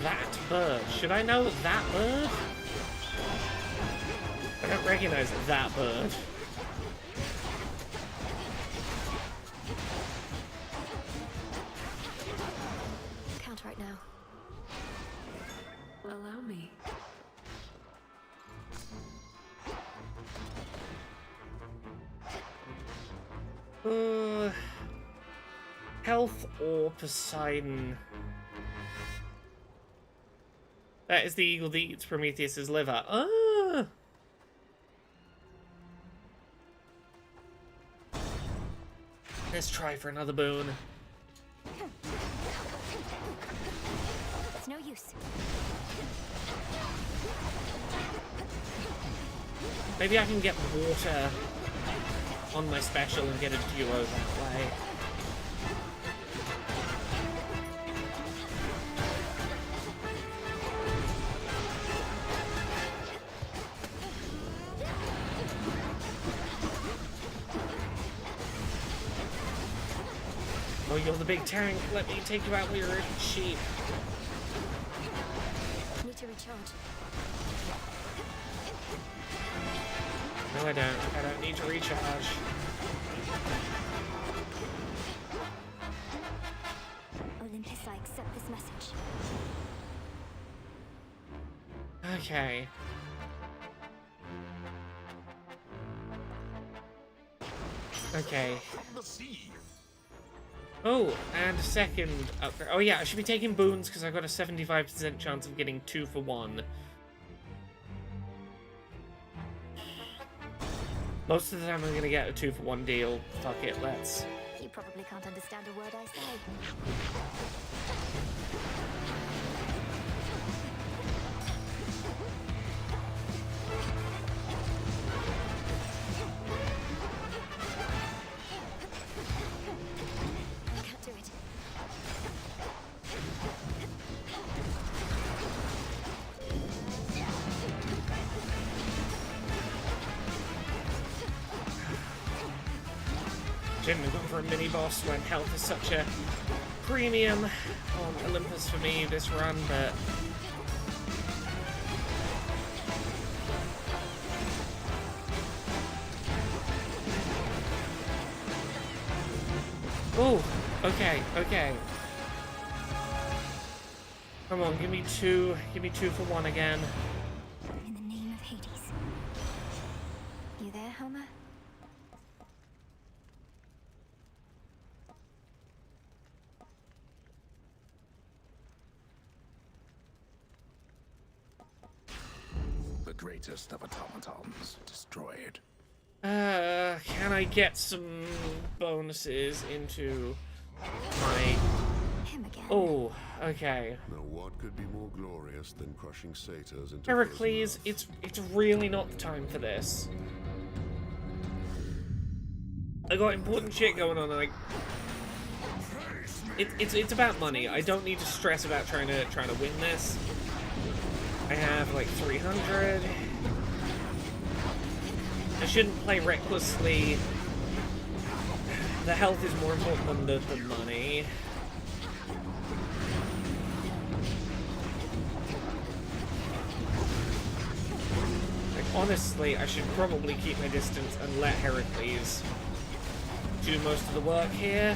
That bird. Should I know that bird? I don't recognize that bird. Health or Poseidon? That is the eagle that eats Prometheus's liver. Ah! Let's try for another boon. It's no use. Maybe I can get water on my special and get a duo that way. Oh, you're the big tank. Let me take you out with your sheep. Need to recharge. No, I don't. I don't need to recharge. Olympus, I accept this message. Okay. Okay. Oh, and second upgrade. Oh yeah, I should be taking boons because I've got a 75% chance of getting 2 for 1. Most of the time I'm gonna get a 2 for 1 deal. Fuck it, let's. You probably can't understand a word I say. Can't do it. Shouldn't have gone for a mini boss when health is such a premium on Olympus for me this run, but oh, okay, okay. Come on, give me 2 for 1 again. In the name of Hades. You there, Homer? The greatest of automatons destroyed. Can I get some bonuses into my... Him again. Oh, okay. Now what could be more glorious than crushing satyrs into Heracles, it's really not the time for this. I got important shit going on, and it's about money. I don't need to stress about trying to win this. I have like 300. I shouldn't play recklessly. The health is more important than the money. Like, honestly, I should probably keep my distance and let Heracles do most of the work here.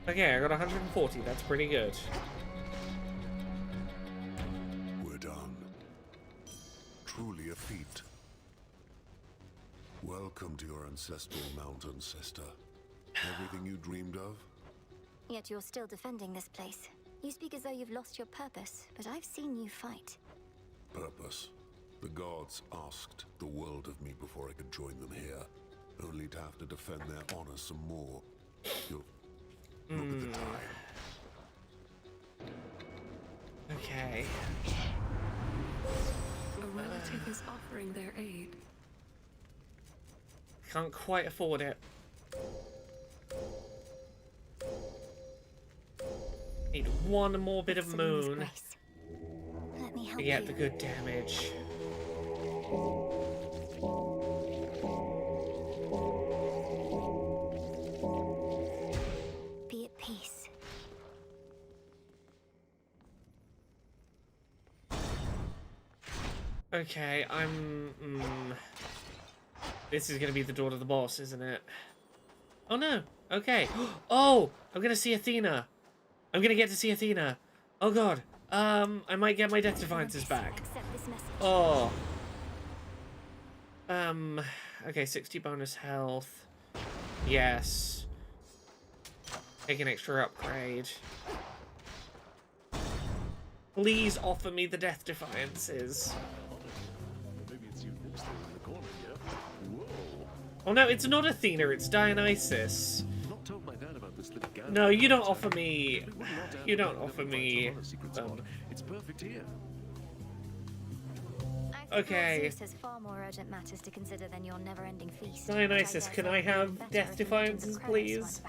Okay, I got 140. That's pretty good. We're done. Truly a feat. Welcome to your ancestral mountain, sister. Everything you dreamed of? Yet you're still defending this place. You speak as though you've lost your purpose, but I've seen you fight. Purpose. The gods asked the world of me before I could join them here, only to have to defend their honor some more. You'll look at the time. Okay. A relative is offering their aid. Can't quite afford it. Need one more bit of moon to get the good damage. Be at peace. Okay, this is gonna be the door to the boss, isn't it? Oh no, okay. Oh, I'm gonna see Athena. I'm gonna get to see Athena. Oh god. I might get my Death Defiances back. Oh. Okay, 60 bonus health. Yes. Take an extra upgrade. Please offer me the Death Defiances. Maybe it's you next there in the corner here. Whoa. Oh no, it's not Athena, it's Dionysus. Not told my dad about this little gal. No, you don't offer me... You don't offer me... It's perfect here. Okay. Zeus has far more urgent matters to consider than your never-ending feast. Dionysus, can I have Death Defiances, please?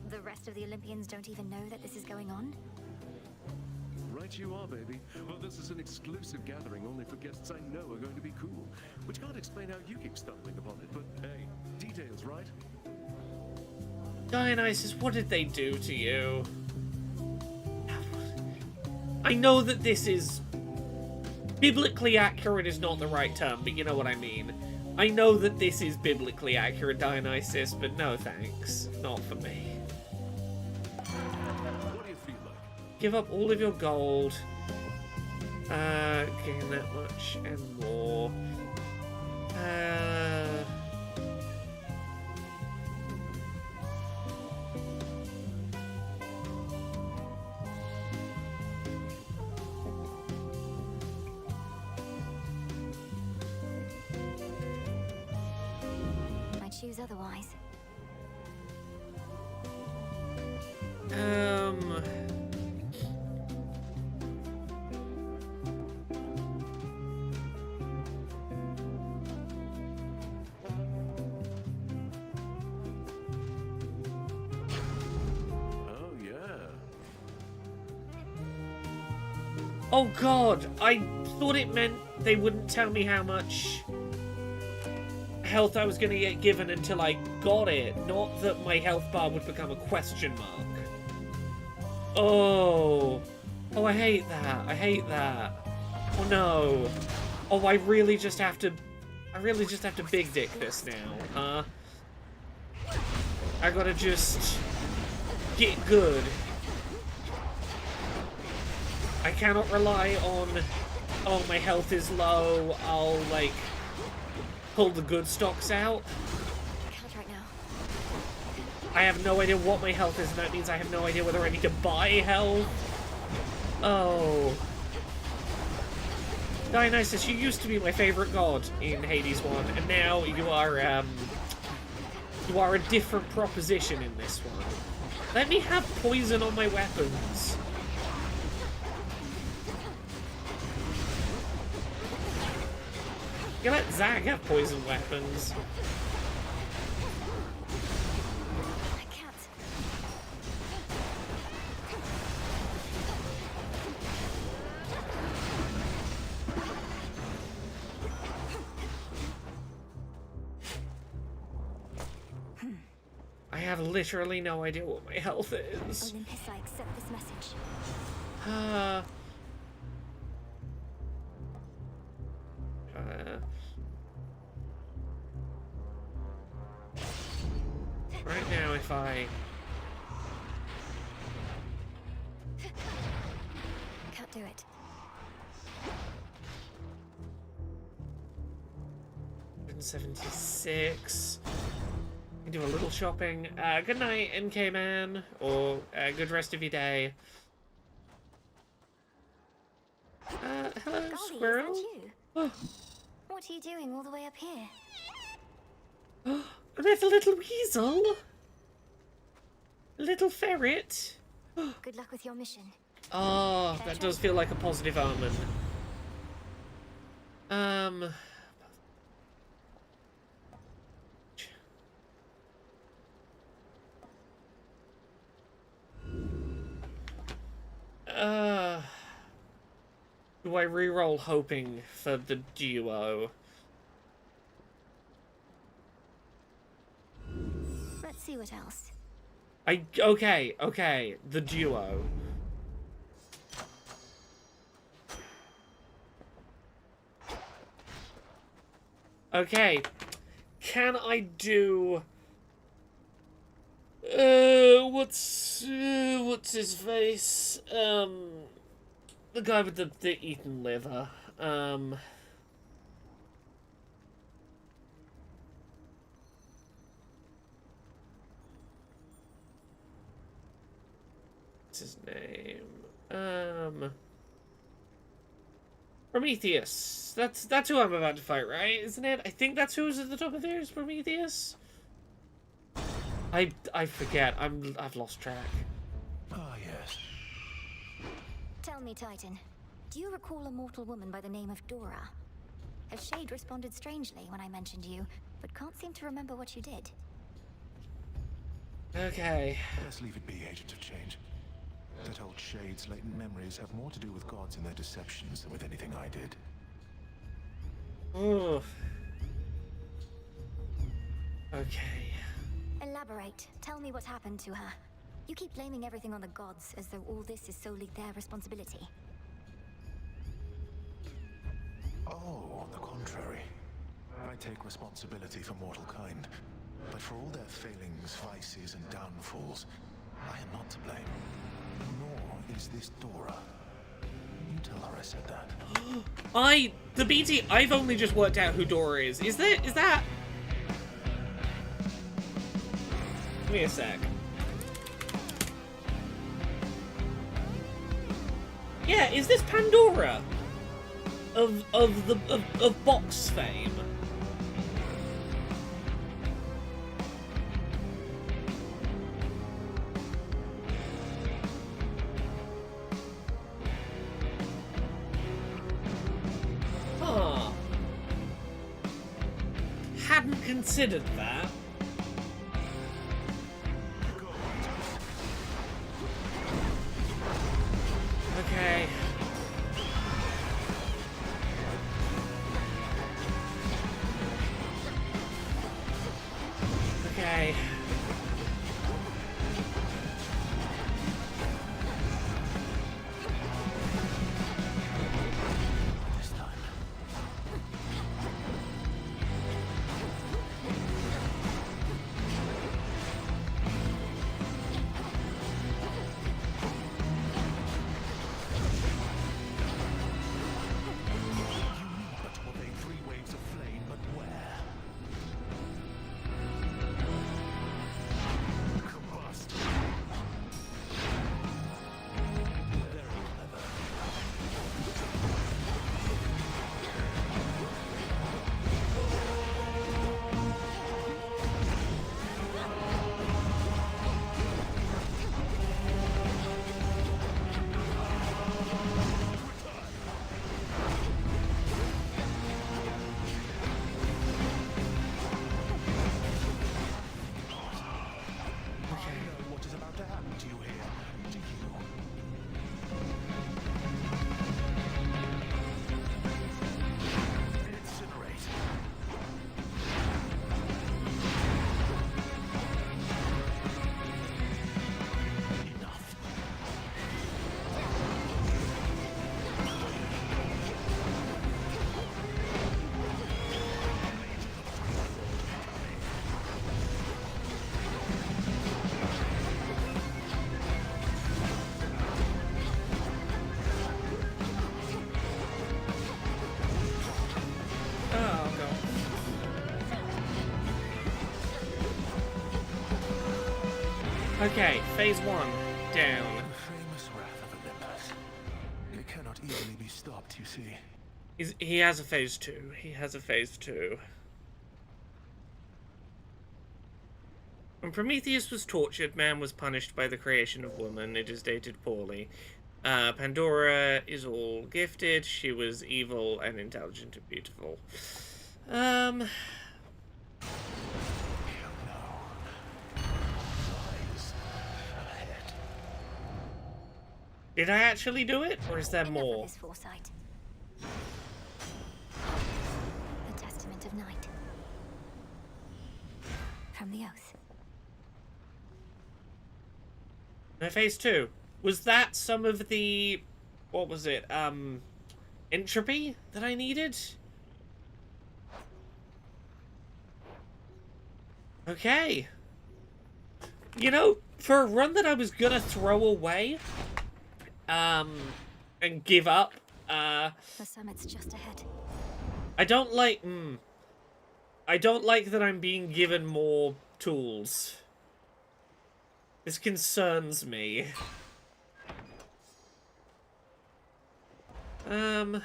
The rest of the Olympians don't even know that this is going on? Right you are, baby. Well, this is an exclusive gathering only for guests I know are going to be cool. Which can't explain how you keep stumbling upon it, but hey, details, right? Dionysus, what did they do to you? I know that this is... Biblically accurate is not the right term, but you know what I mean. I know that this is biblically accurate, Dionysus, but no thanks. Not for me. What do you feel like? Give up all of your gold. Gain that much and more. I choose otherwise. Oh, yeah. Oh god, I thought it meant they wouldn't tell me how much health I was going to get given until I got it, not that my health bar would become a question mark. Oh. Oh, I hate that. I hate that. Oh no. Oh, I really just have to big dick this now, huh? I gotta just get good. I cannot rely on, oh, my health is low, I'll, like, pull the good stocks out. Can't right now. I have no idea what my health is, and that means I have no idea whether I need to buy health. Oh. Dionysus, you used to be my favorite god in Hades 1, and now you are a different proposition in this one. Let me have poison on my weapons. You let Zag have poison weapons. I can't. I have literally no idea what my health is. Olympus, I accept this message. Right now, if I... Can't do it. $176. Can do a little shopping. Good night, NK Man, or good rest of your day. Hello, Golly, squirrel. is that you? Oh. What are you doing all the way up here? There's a little weasel. A little ferret. Good luck with your mission. Oh, that does feel like a positive omen. Do I reroll hoping for the duo? Let's see what else. Okay, the duo. Okay, can I do... what's his face? The guy with the eaten liver. What's his name? Prometheus. That's who I'm about to fight, right? Isn't it? I think that's who's at the top of there is Prometheus. I forget. I've lost track. Ah, yes. Tell me, Titan, do you recall a mortal woman by the name of Dora? Her shade responded strangely when I mentioned you, but can't seem to remember what you did. Okay. Let's leave it be, Agent of Change. That old shade's latent memories have more to do with gods and their deceptions than with anything I did. Ooh. Okay. Elaborate. Tell me what happened to her. You keep blaming everything on the gods, as though all this is solely their responsibility. Oh, on the contrary. I take responsibility for mortal kind. But for all their failings, vices, and downfalls, I am not to blame. Nor is this Dora. You tell her I said that. I've only just worked out who Dora is. Is that? Give me a sec. Yeah, is this Pandora? Of box fame? Huh. Hadn't considered that. Okay. Okay. This time. But to obey 3 waves of flame, but where? Combust. Very clever. I know what is about to happen to you here. To you. Incinerate. Enough. Oh, no. Okay, phase 1. Down. The famous wrath of Olympus. It cannot easily be stopped, you see. He has a phase 2. He has a phase 2. When Prometheus was tortured, man was punished by the creation of woman. It is dated poorly. Pandora is all gifted. She was evil and intelligent and beautiful. Lies ahead. Did I actually do it, or is there Enough of more? this foresight. The Testament of Night. From the Oath. No, phase 2. Was that some of the... What was it? Entropy that I needed? Okay. You know, for a run that I was gonna throw away, and give up, The summit's just ahead. I don't like, I don't like that I'm being given more tools. This concerns me. Hey,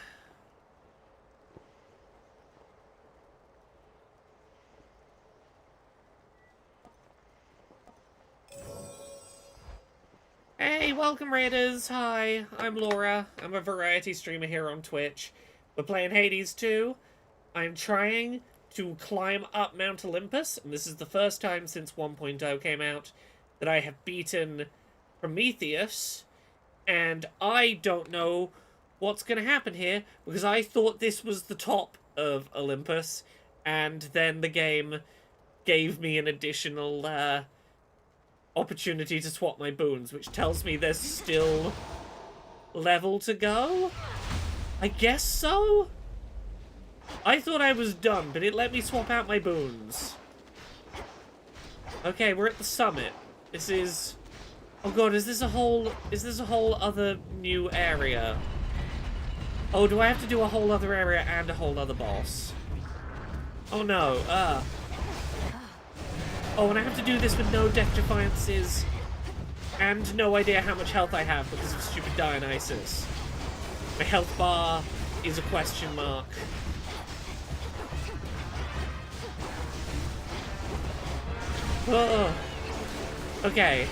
welcome Raiders! Hi, I'm Laura. I'm a variety streamer here on Twitch. We're playing Hades 2. I'm trying to climb up Mount Olympus, and this is the first time since 1.0 came out that I have beaten Prometheus, and I don't know what's going to happen here, because I thought this was the top of Olympus, and then the game gave me an additional, opportunity to swap my boons, which tells me there's still level to go? I guess so? I thought I was done, but it let me swap out my boons. Okay, we're at the summit. This is... Oh god, is this a whole other new area? Oh, do I have to do a whole other area and a whole other boss? Oh no, Oh, and I have to do this with no Death Defiances and no idea how much health I have because of stupid Dionysus. My health bar is a question mark. Oh. Okay.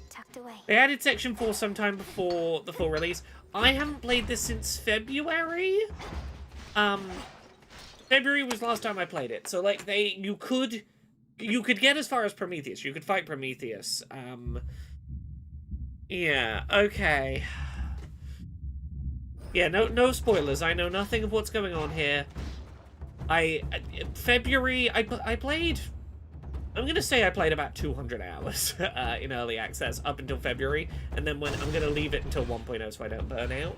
Tucked away. They added Section 4 sometime before the full release. I haven't played this since February. February was the last time I played it. So, like, you could get as far as Prometheus. You could fight Prometheus. Yeah, okay. Yeah, no spoilers. I know nothing of what's going on here. February, I played... I'm gonna say I played about 200 hours in early access up until February, and then I'm gonna leave it until 1.0 so I don't burn out.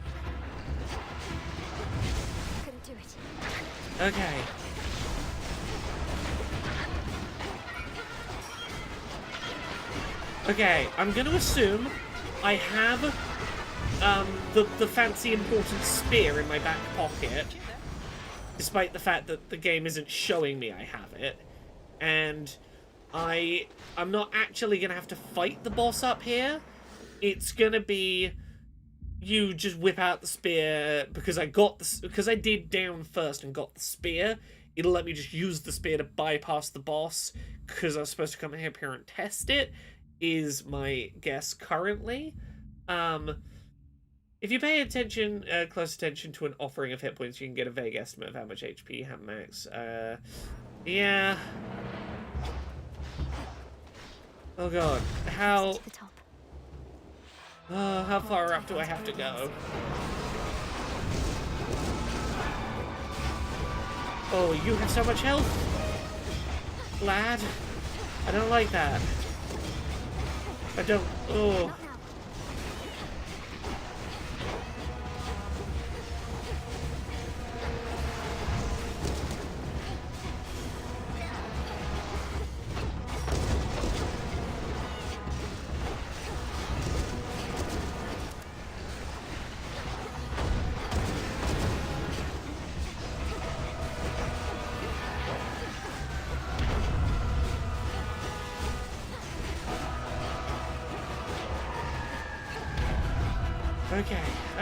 Couldn't do it. Okay. Okay, I'm gonna assume I have the fancy important spear in my back pocket, despite the fact that the game isn't showing me I have it, and I'm not actually gonna have to fight the boss up here. It's gonna be you just whip out the spear because I did down first and got the spear. It'll let me just use the spear to bypass the boss because I was supposed to come here and test it, is my guess currently. If you pay attention, close attention to an offering of hit points, you can get a vague estimate of how much HP you have max. Yeah. Oh god, how far up do I have to go? Oh, you have so much health, lad. I don't like that. I don't. Oh.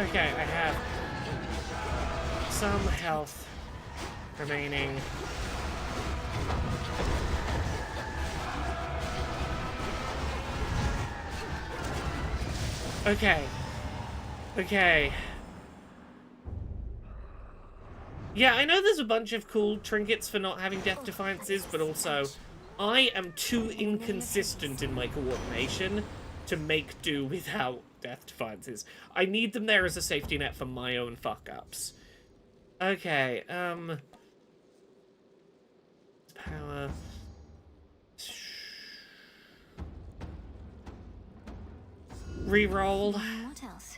Okay, I have some health remaining. Okay. Yeah, I know there's a bunch of cool trinkets for not having Death Defiances, but also I am too inconsistent in my coordination to make do without Death Defiances. I need them there as a safety net for my own fuck-ups. Okay, power. Reroll. What else?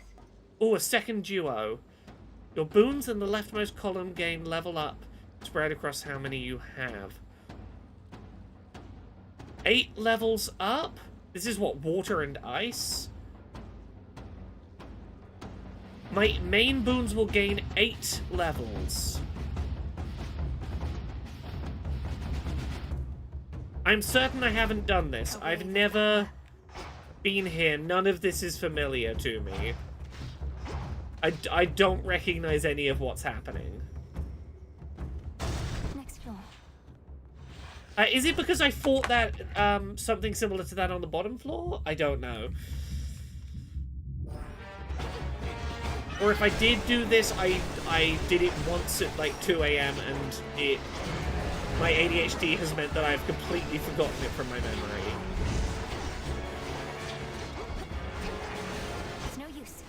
Oh, a second duo. Your boons in the leftmost column gain level up, spread across how many you have. 8 levels up? This is what, water and ice? My main boons will gain 8 levels. I'm certain I haven't done this. I've never been here. None of this is familiar to me. I don't recognize any of what's happening. Next floor. Is it because I fought that, something similar to that on the bottom floor? I don't know. Or if I did do this, I did it once at like 2 AM and my ADHD has meant that I've completely forgotten it from my memory. It's no use.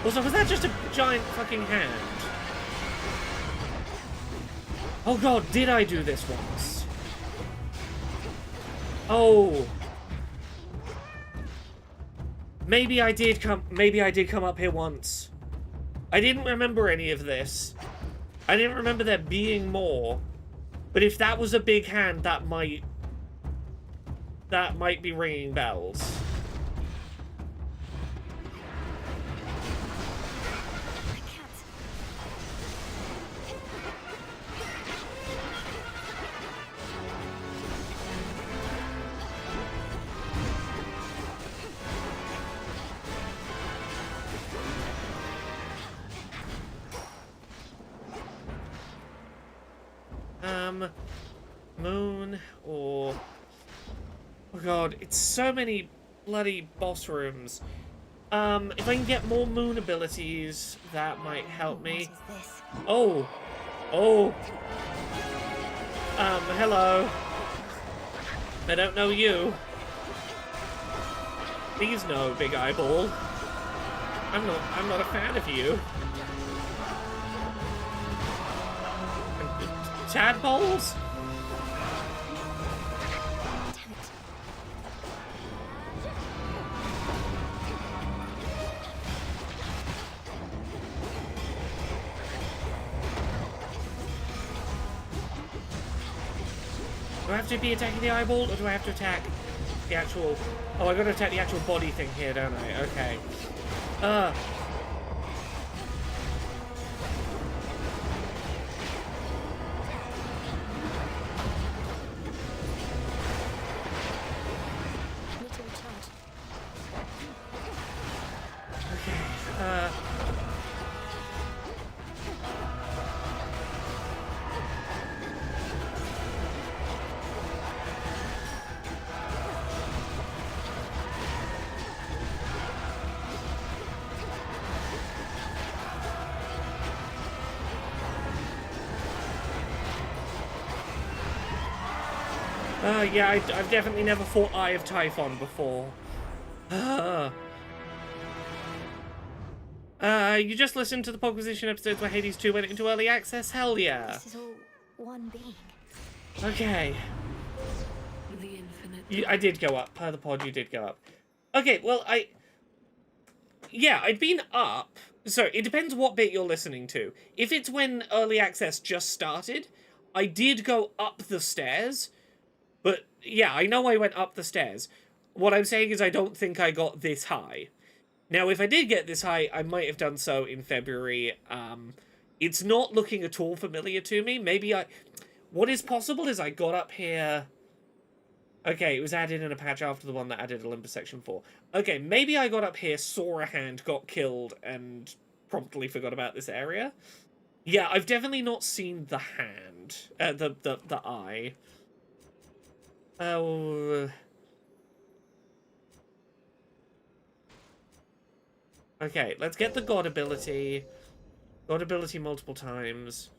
Also, was that just a giant fucking hand? Oh god, did I do this once? Oh. Maybe I did come up here once. I didn't remember any of this. I didn't remember there being more. But if that was a big hand, that might be ringing bells. Moon or... Oh god, it's so many bloody boss rooms. If I can get more moon abilities, that might help me. Oh! Oh! Hello. I don't know you. Please no, Big Eyeball. I'm not a fan of you. Tadpoles? Do I have to be attacking the eyeball, or do I have to attack the actual... Oh, I gotta attack the actual body thing here, don't I? Okay. Yeah, I've definitely never fought Eye of Typhon before. You just listened to the Pogposition episodes where Hades 2 went into early access? Hell yeah. This is all one being. Okay. The infinite. I did go up. Per the pod, you did go up. Okay, well, yeah, I'd been up. So, it depends what bit you're listening to. If it's when early access just started, I did go up the stairs. But, yeah, I know I went up the stairs. What I'm saying is I don't think I got this high. Now, if I did get this high, I might have done so in February. It's not looking at all familiar to me. Maybe what is possible is I got up here... Okay, it was added in a patch after the one that added Olympus Section 4. Okay, maybe I got up here, saw a hand, got killed, and promptly forgot about this area. Yeah, I've definitely not seen the hand. The eye. Oh... Okay, let's get the God ability. God ability multiple times.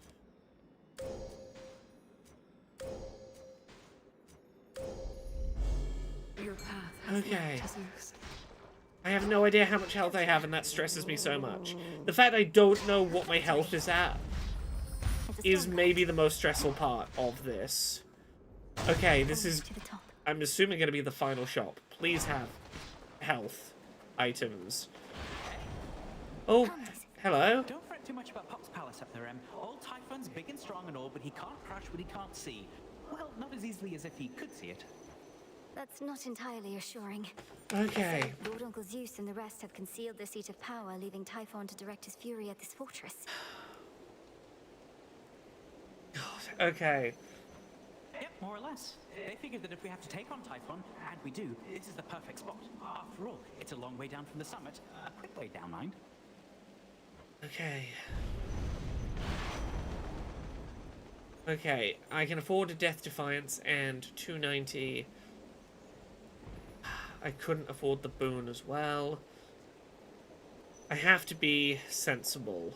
Your path has Okay. led to Zeus. I have no idea how much health I have, and that stresses me so much. The fact I don't know what my health is at is maybe the most stressful part of this. Okay, this is... I'm assuming going to be the final shop. Please have health items. Oh, hello. Don't fret too much about Pop's palace up there, Em. Old Typhon's big and strong and all, but he can't crush what he can't see. Well, not as easily as if he could see it. That's not entirely assuring. Okay. Lord Uncle Zeus and the rest have concealed the seat of power, leaving Typhon to direct his fury at this fortress. Okay. Yep, more or less. They figured that if we have to take on Typhon, and we do, this is the perfect spot. After all, it's a long way down from the summit. A quick way down, mind. Okay. Okay, I can afford a Death Defiance and 290. I couldn't afford the boon as well. I have to be sensible.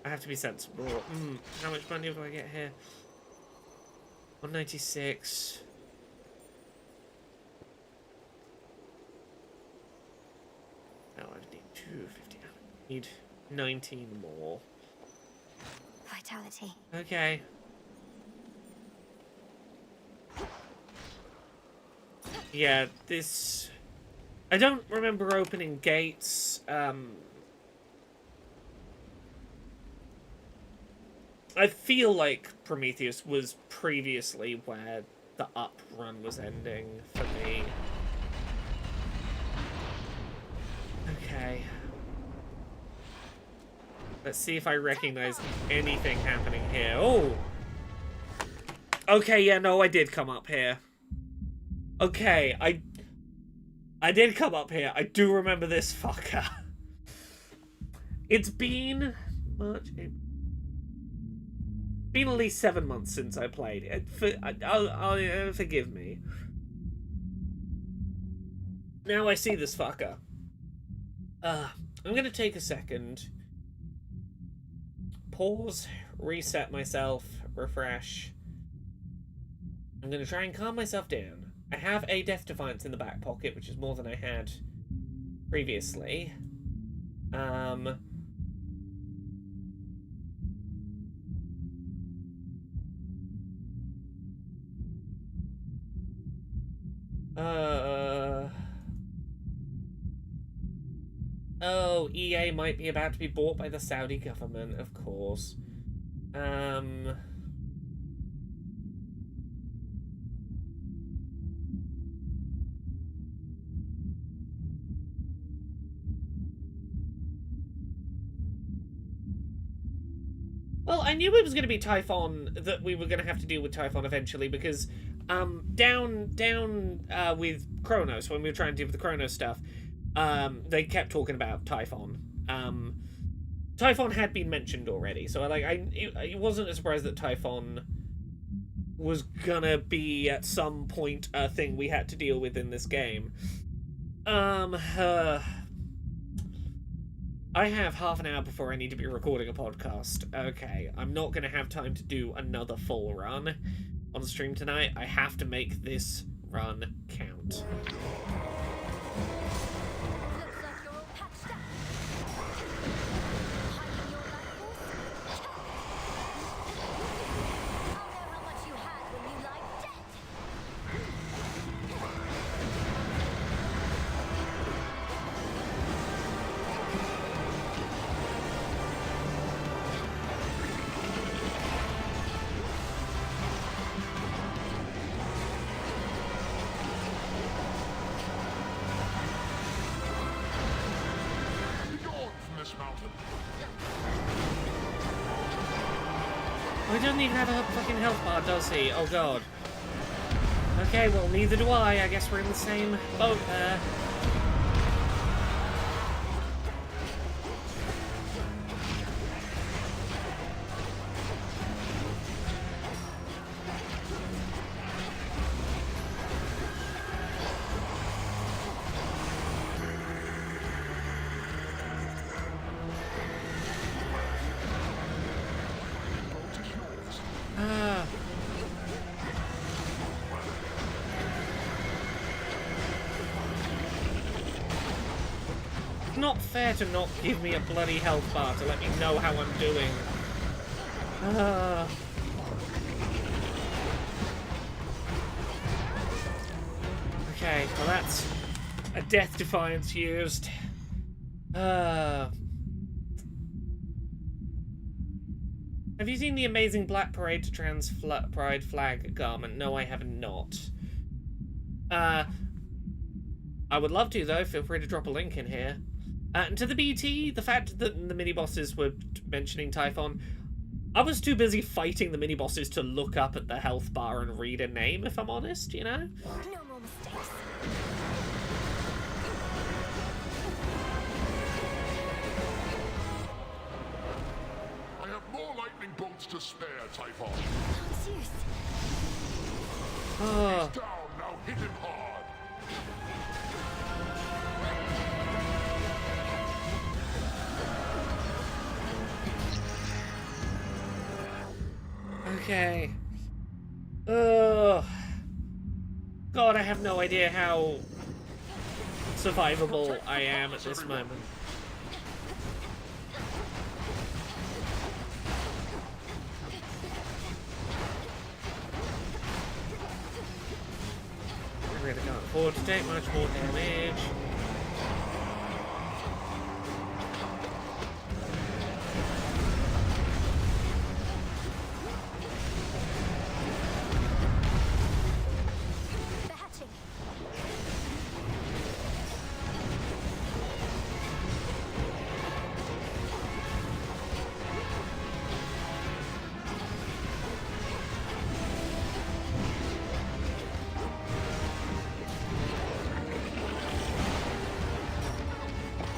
I have to be sensible. How much money do I get here? 196. Oh, I need 250. I need 19 more. Vitality. Okay. Yeah, this... I don't remember opening gates. I feel like Prometheus was previously where the up run was ending for me. Okay. Let's see if I recognize anything happening here. Oh! Okay, yeah, no, I did come up here. Okay, I did come up here. I do remember this fucker. It's been March, April. Been at least 7 months since I played. Forgive me. Now I see this fucker. I'm gonna take a second. Pause, reset myself, refresh. I'm gonna try and calm myself down. I have a Death Defiance in the back pocket, which is more than I had previously. Oh, EA might be about to be bought by the Saudi government, of course. Well, I knew it was going to be Typhon, that we were going to have to deal with Typhon eventually, because down with Kronos, when we were trying to deal with the Kronos stuff, they kept talking about Typhon. Typhon had been mentioned already, so it wasn't a surprise that Typhon was gonna be at some point a thing we had to deal with in this game. I have half an hour before I need to be recording a podcast. Okay, I'm not gonna have time to do another full run on the stream tonight. I have to make this run count. He doesn't even have a fucking health bar, does he? Oh god. Okay, well, neither do I. I guess we're in the same boat there. Not fair to not give me a bloody health bar to let me know how I'm doing. Okay, well that's a Death Defiance used. Have you seen the amazing Black Parade to Trans Pride flag garment? No, I have not. I would love to, though. Feel free to drop a link in here. And to the BT, the fact that the mini-bosses were mentioning Typhon, I was too busy fighting the mini-bosses to look up at the health bar and read a name, if I'm honest, you know? No more mistakes. I have more lightning bolts to spare, Typhon. Zeus. Oh. He's down, now hit him hard. Okay. Ugh. God, I have no idea how survivable I am at this moment. I really can't afford to take much more damage.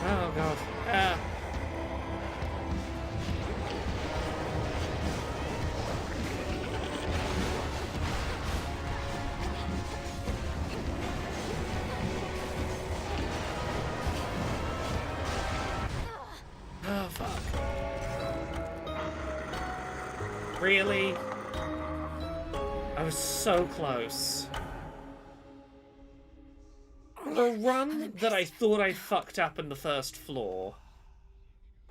Oh god. Ah. Oh fuck. Really? I was so close. The run that I thought I fucked up in the first floor,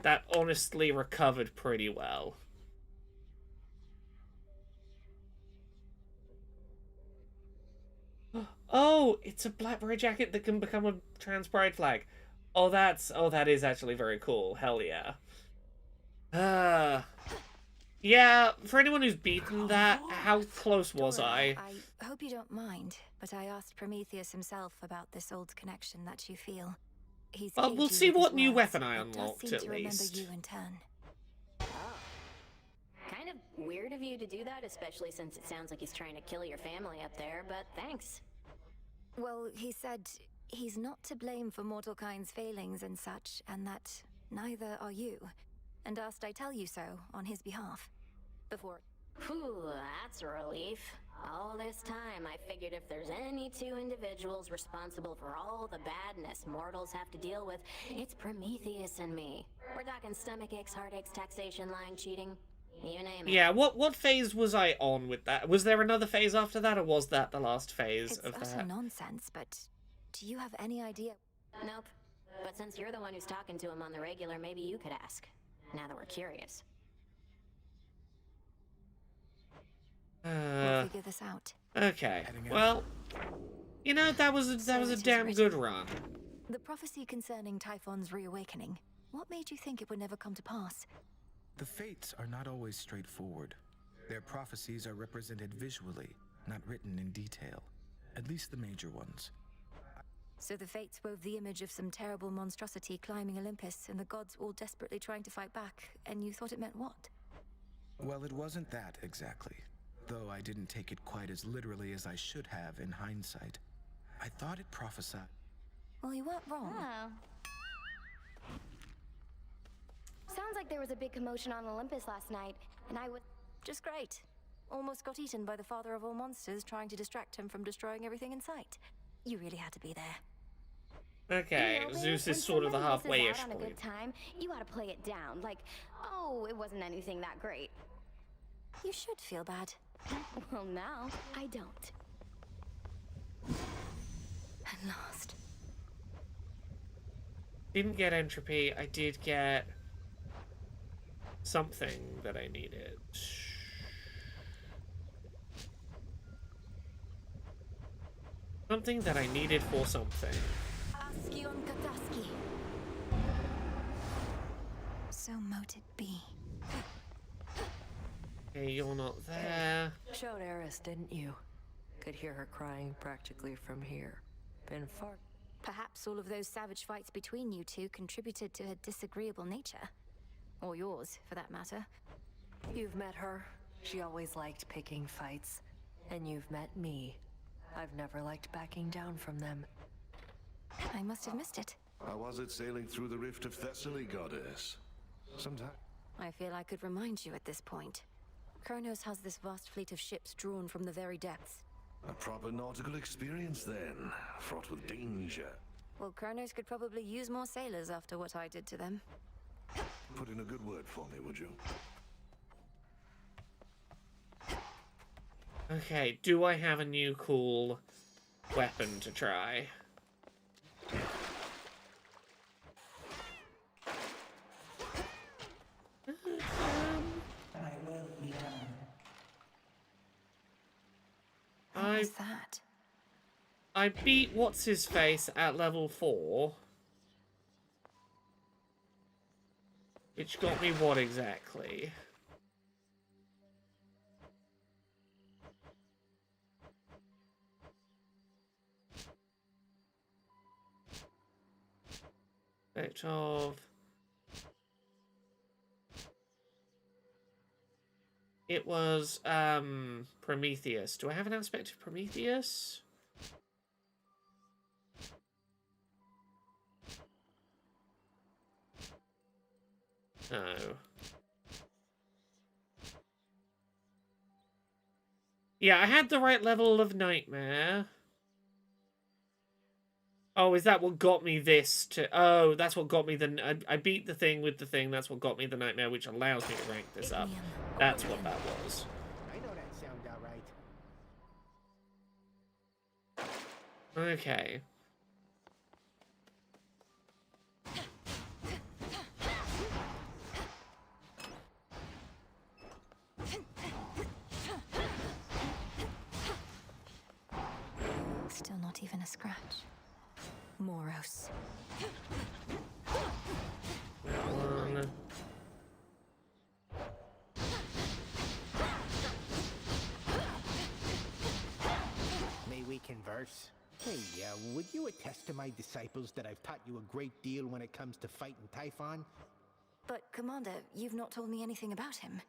that honestly recovered pretty well. Oh, it's a Blackberry jacket that can become a trans pride flag. Oh, that is actually very cool. Hell yeah. Yeah, for anyone who's beaten that, how close was I? I hope you don't mind, but I asked Prometheus himself about this old connection that you feel. He's Well, we'll see what new weapon I unlocked, at at least. least. You in turn. Kind of weird of you to do that, especially since it sounds like he's trying to kill your family up there, but thanks. Well, he said he's not to blame for Mortalkind's failings and such, and that neither are you, and asked I tell you so on his behalf. Before. Whew, that's a relief. All this time, I figured if there's any two individuals responsible for all the badness mortals have to deal with, it's Prometheus and me. We're talking stomach aches, heartaches, taxation, lying, cheating. You name it. Yeah, what phase was I on with that? Was there another phase after that, or was that the last phase It's of utter that? nonsense, but do you have any idea? Nope. But since you're the one who's talking to him on the regular, maybe you could ask. Now that we're curious. We'll figure this out. Okay. Well, you know, that was a damn good run. The prophecy concerning Typhon's reawakening. What made you think it would never come to pass? The fates are not always straightforward. Their prophecies are represented visually, not written in detail. At least the major ones. So the fates wove the image of some terrible monstrosity climbing Olympus, and the gods all desperately trying to fight back, and you thought it meant what? Well, it wasn't that exactly. Though I didn't take it quite as literally as I should have in hindsight. I thought it prophesied. Well, you weren't wrong. Sounds like there was a big commotion on Olympus last night, and I was just great. Almost got eaten by the father of all monsters trying to distract him from destroying everything in sight. You really had to be there. Okay, You know, Zeus when is sort of the somebody misses halfway-ish out on a point. good time, you gotta play it down. Like, oh, it wasn't anything that great. You should feel bad. Well, now I don't. At last. Didn't get entropy. I did get something that I needed. Something that I needed for something. Askion Kataski. So mote it be. Okay, you're not there. Showed Eris, didn't you? Could hear her crying practically from here. Been far. Perhaps all of those savage fights between you two contributed to her disagreeable nature. Or yours, for that matter. You've met her. She always liked picking fights. And you've met me. I've never liked backing down from them. I must have missed it. How was it sailing through the rift of Thessaly, goddess? Sometime. I feel I could remind you at this point. Kronos has this vast fleet of ships drawn from the very depths. A proper nautical experience then, fraught with danger. Well, Kronos could probably use more sailors after what I did to them. Put in a good word for me, would you? Okay, do I have a new cool weapon to try? What was that? I beat what's-his-face at level 4. Which got me what exactly? Aspect of... It was, Prometheus. Do I have an aspect of Prometheus? No. Yeah, I had the right level of Nightmare. Oh, is that what got me this to... Oh, that's what got me the... I beat the thing with the thing. That's what got me the Nightmare, which allows me to rank this up. That's what that was. I know that sound all right. Okay. Still not even a scratch. Moros. May we converse? Hey, would you attest to my disciples that I've taught you a great deal when it comes to fighting Typhon? But, Commander, you've not told me anything about him.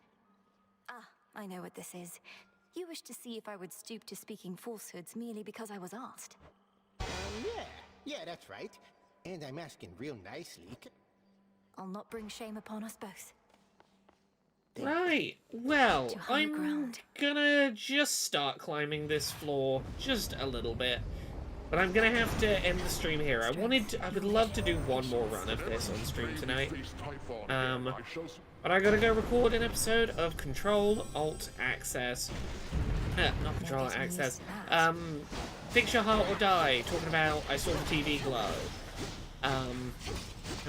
Ah, I know what this is. You wish to see if I would stoop to speaking falsehoods merely because I was asked. Yeah, that's right. And I'm asking real nicely. I'll not bring shame upon us both. Right, well, I'm gonna just start climbing this floor just a little bit. But I'm gonna have to end the stream here. I would love to do one more run of this on stream tonight. But I gotta go record an episode of Control Alt Access. Not Control Alt Access. Fix Your Heart or Die, talking about I Saw the TV Glow. I'm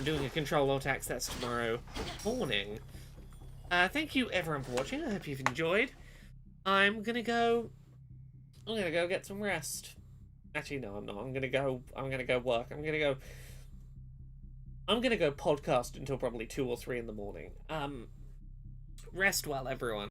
doing a Control Alt Access tomorrow morning. Thank you everyone for watching. I hope you've enjoyed. I'm gonna go get some rest. Actually, no, I'm not. I'm gonna go work. I'm gonna go podcast until probably 2 or 3 in the morning. Rest well, everyone.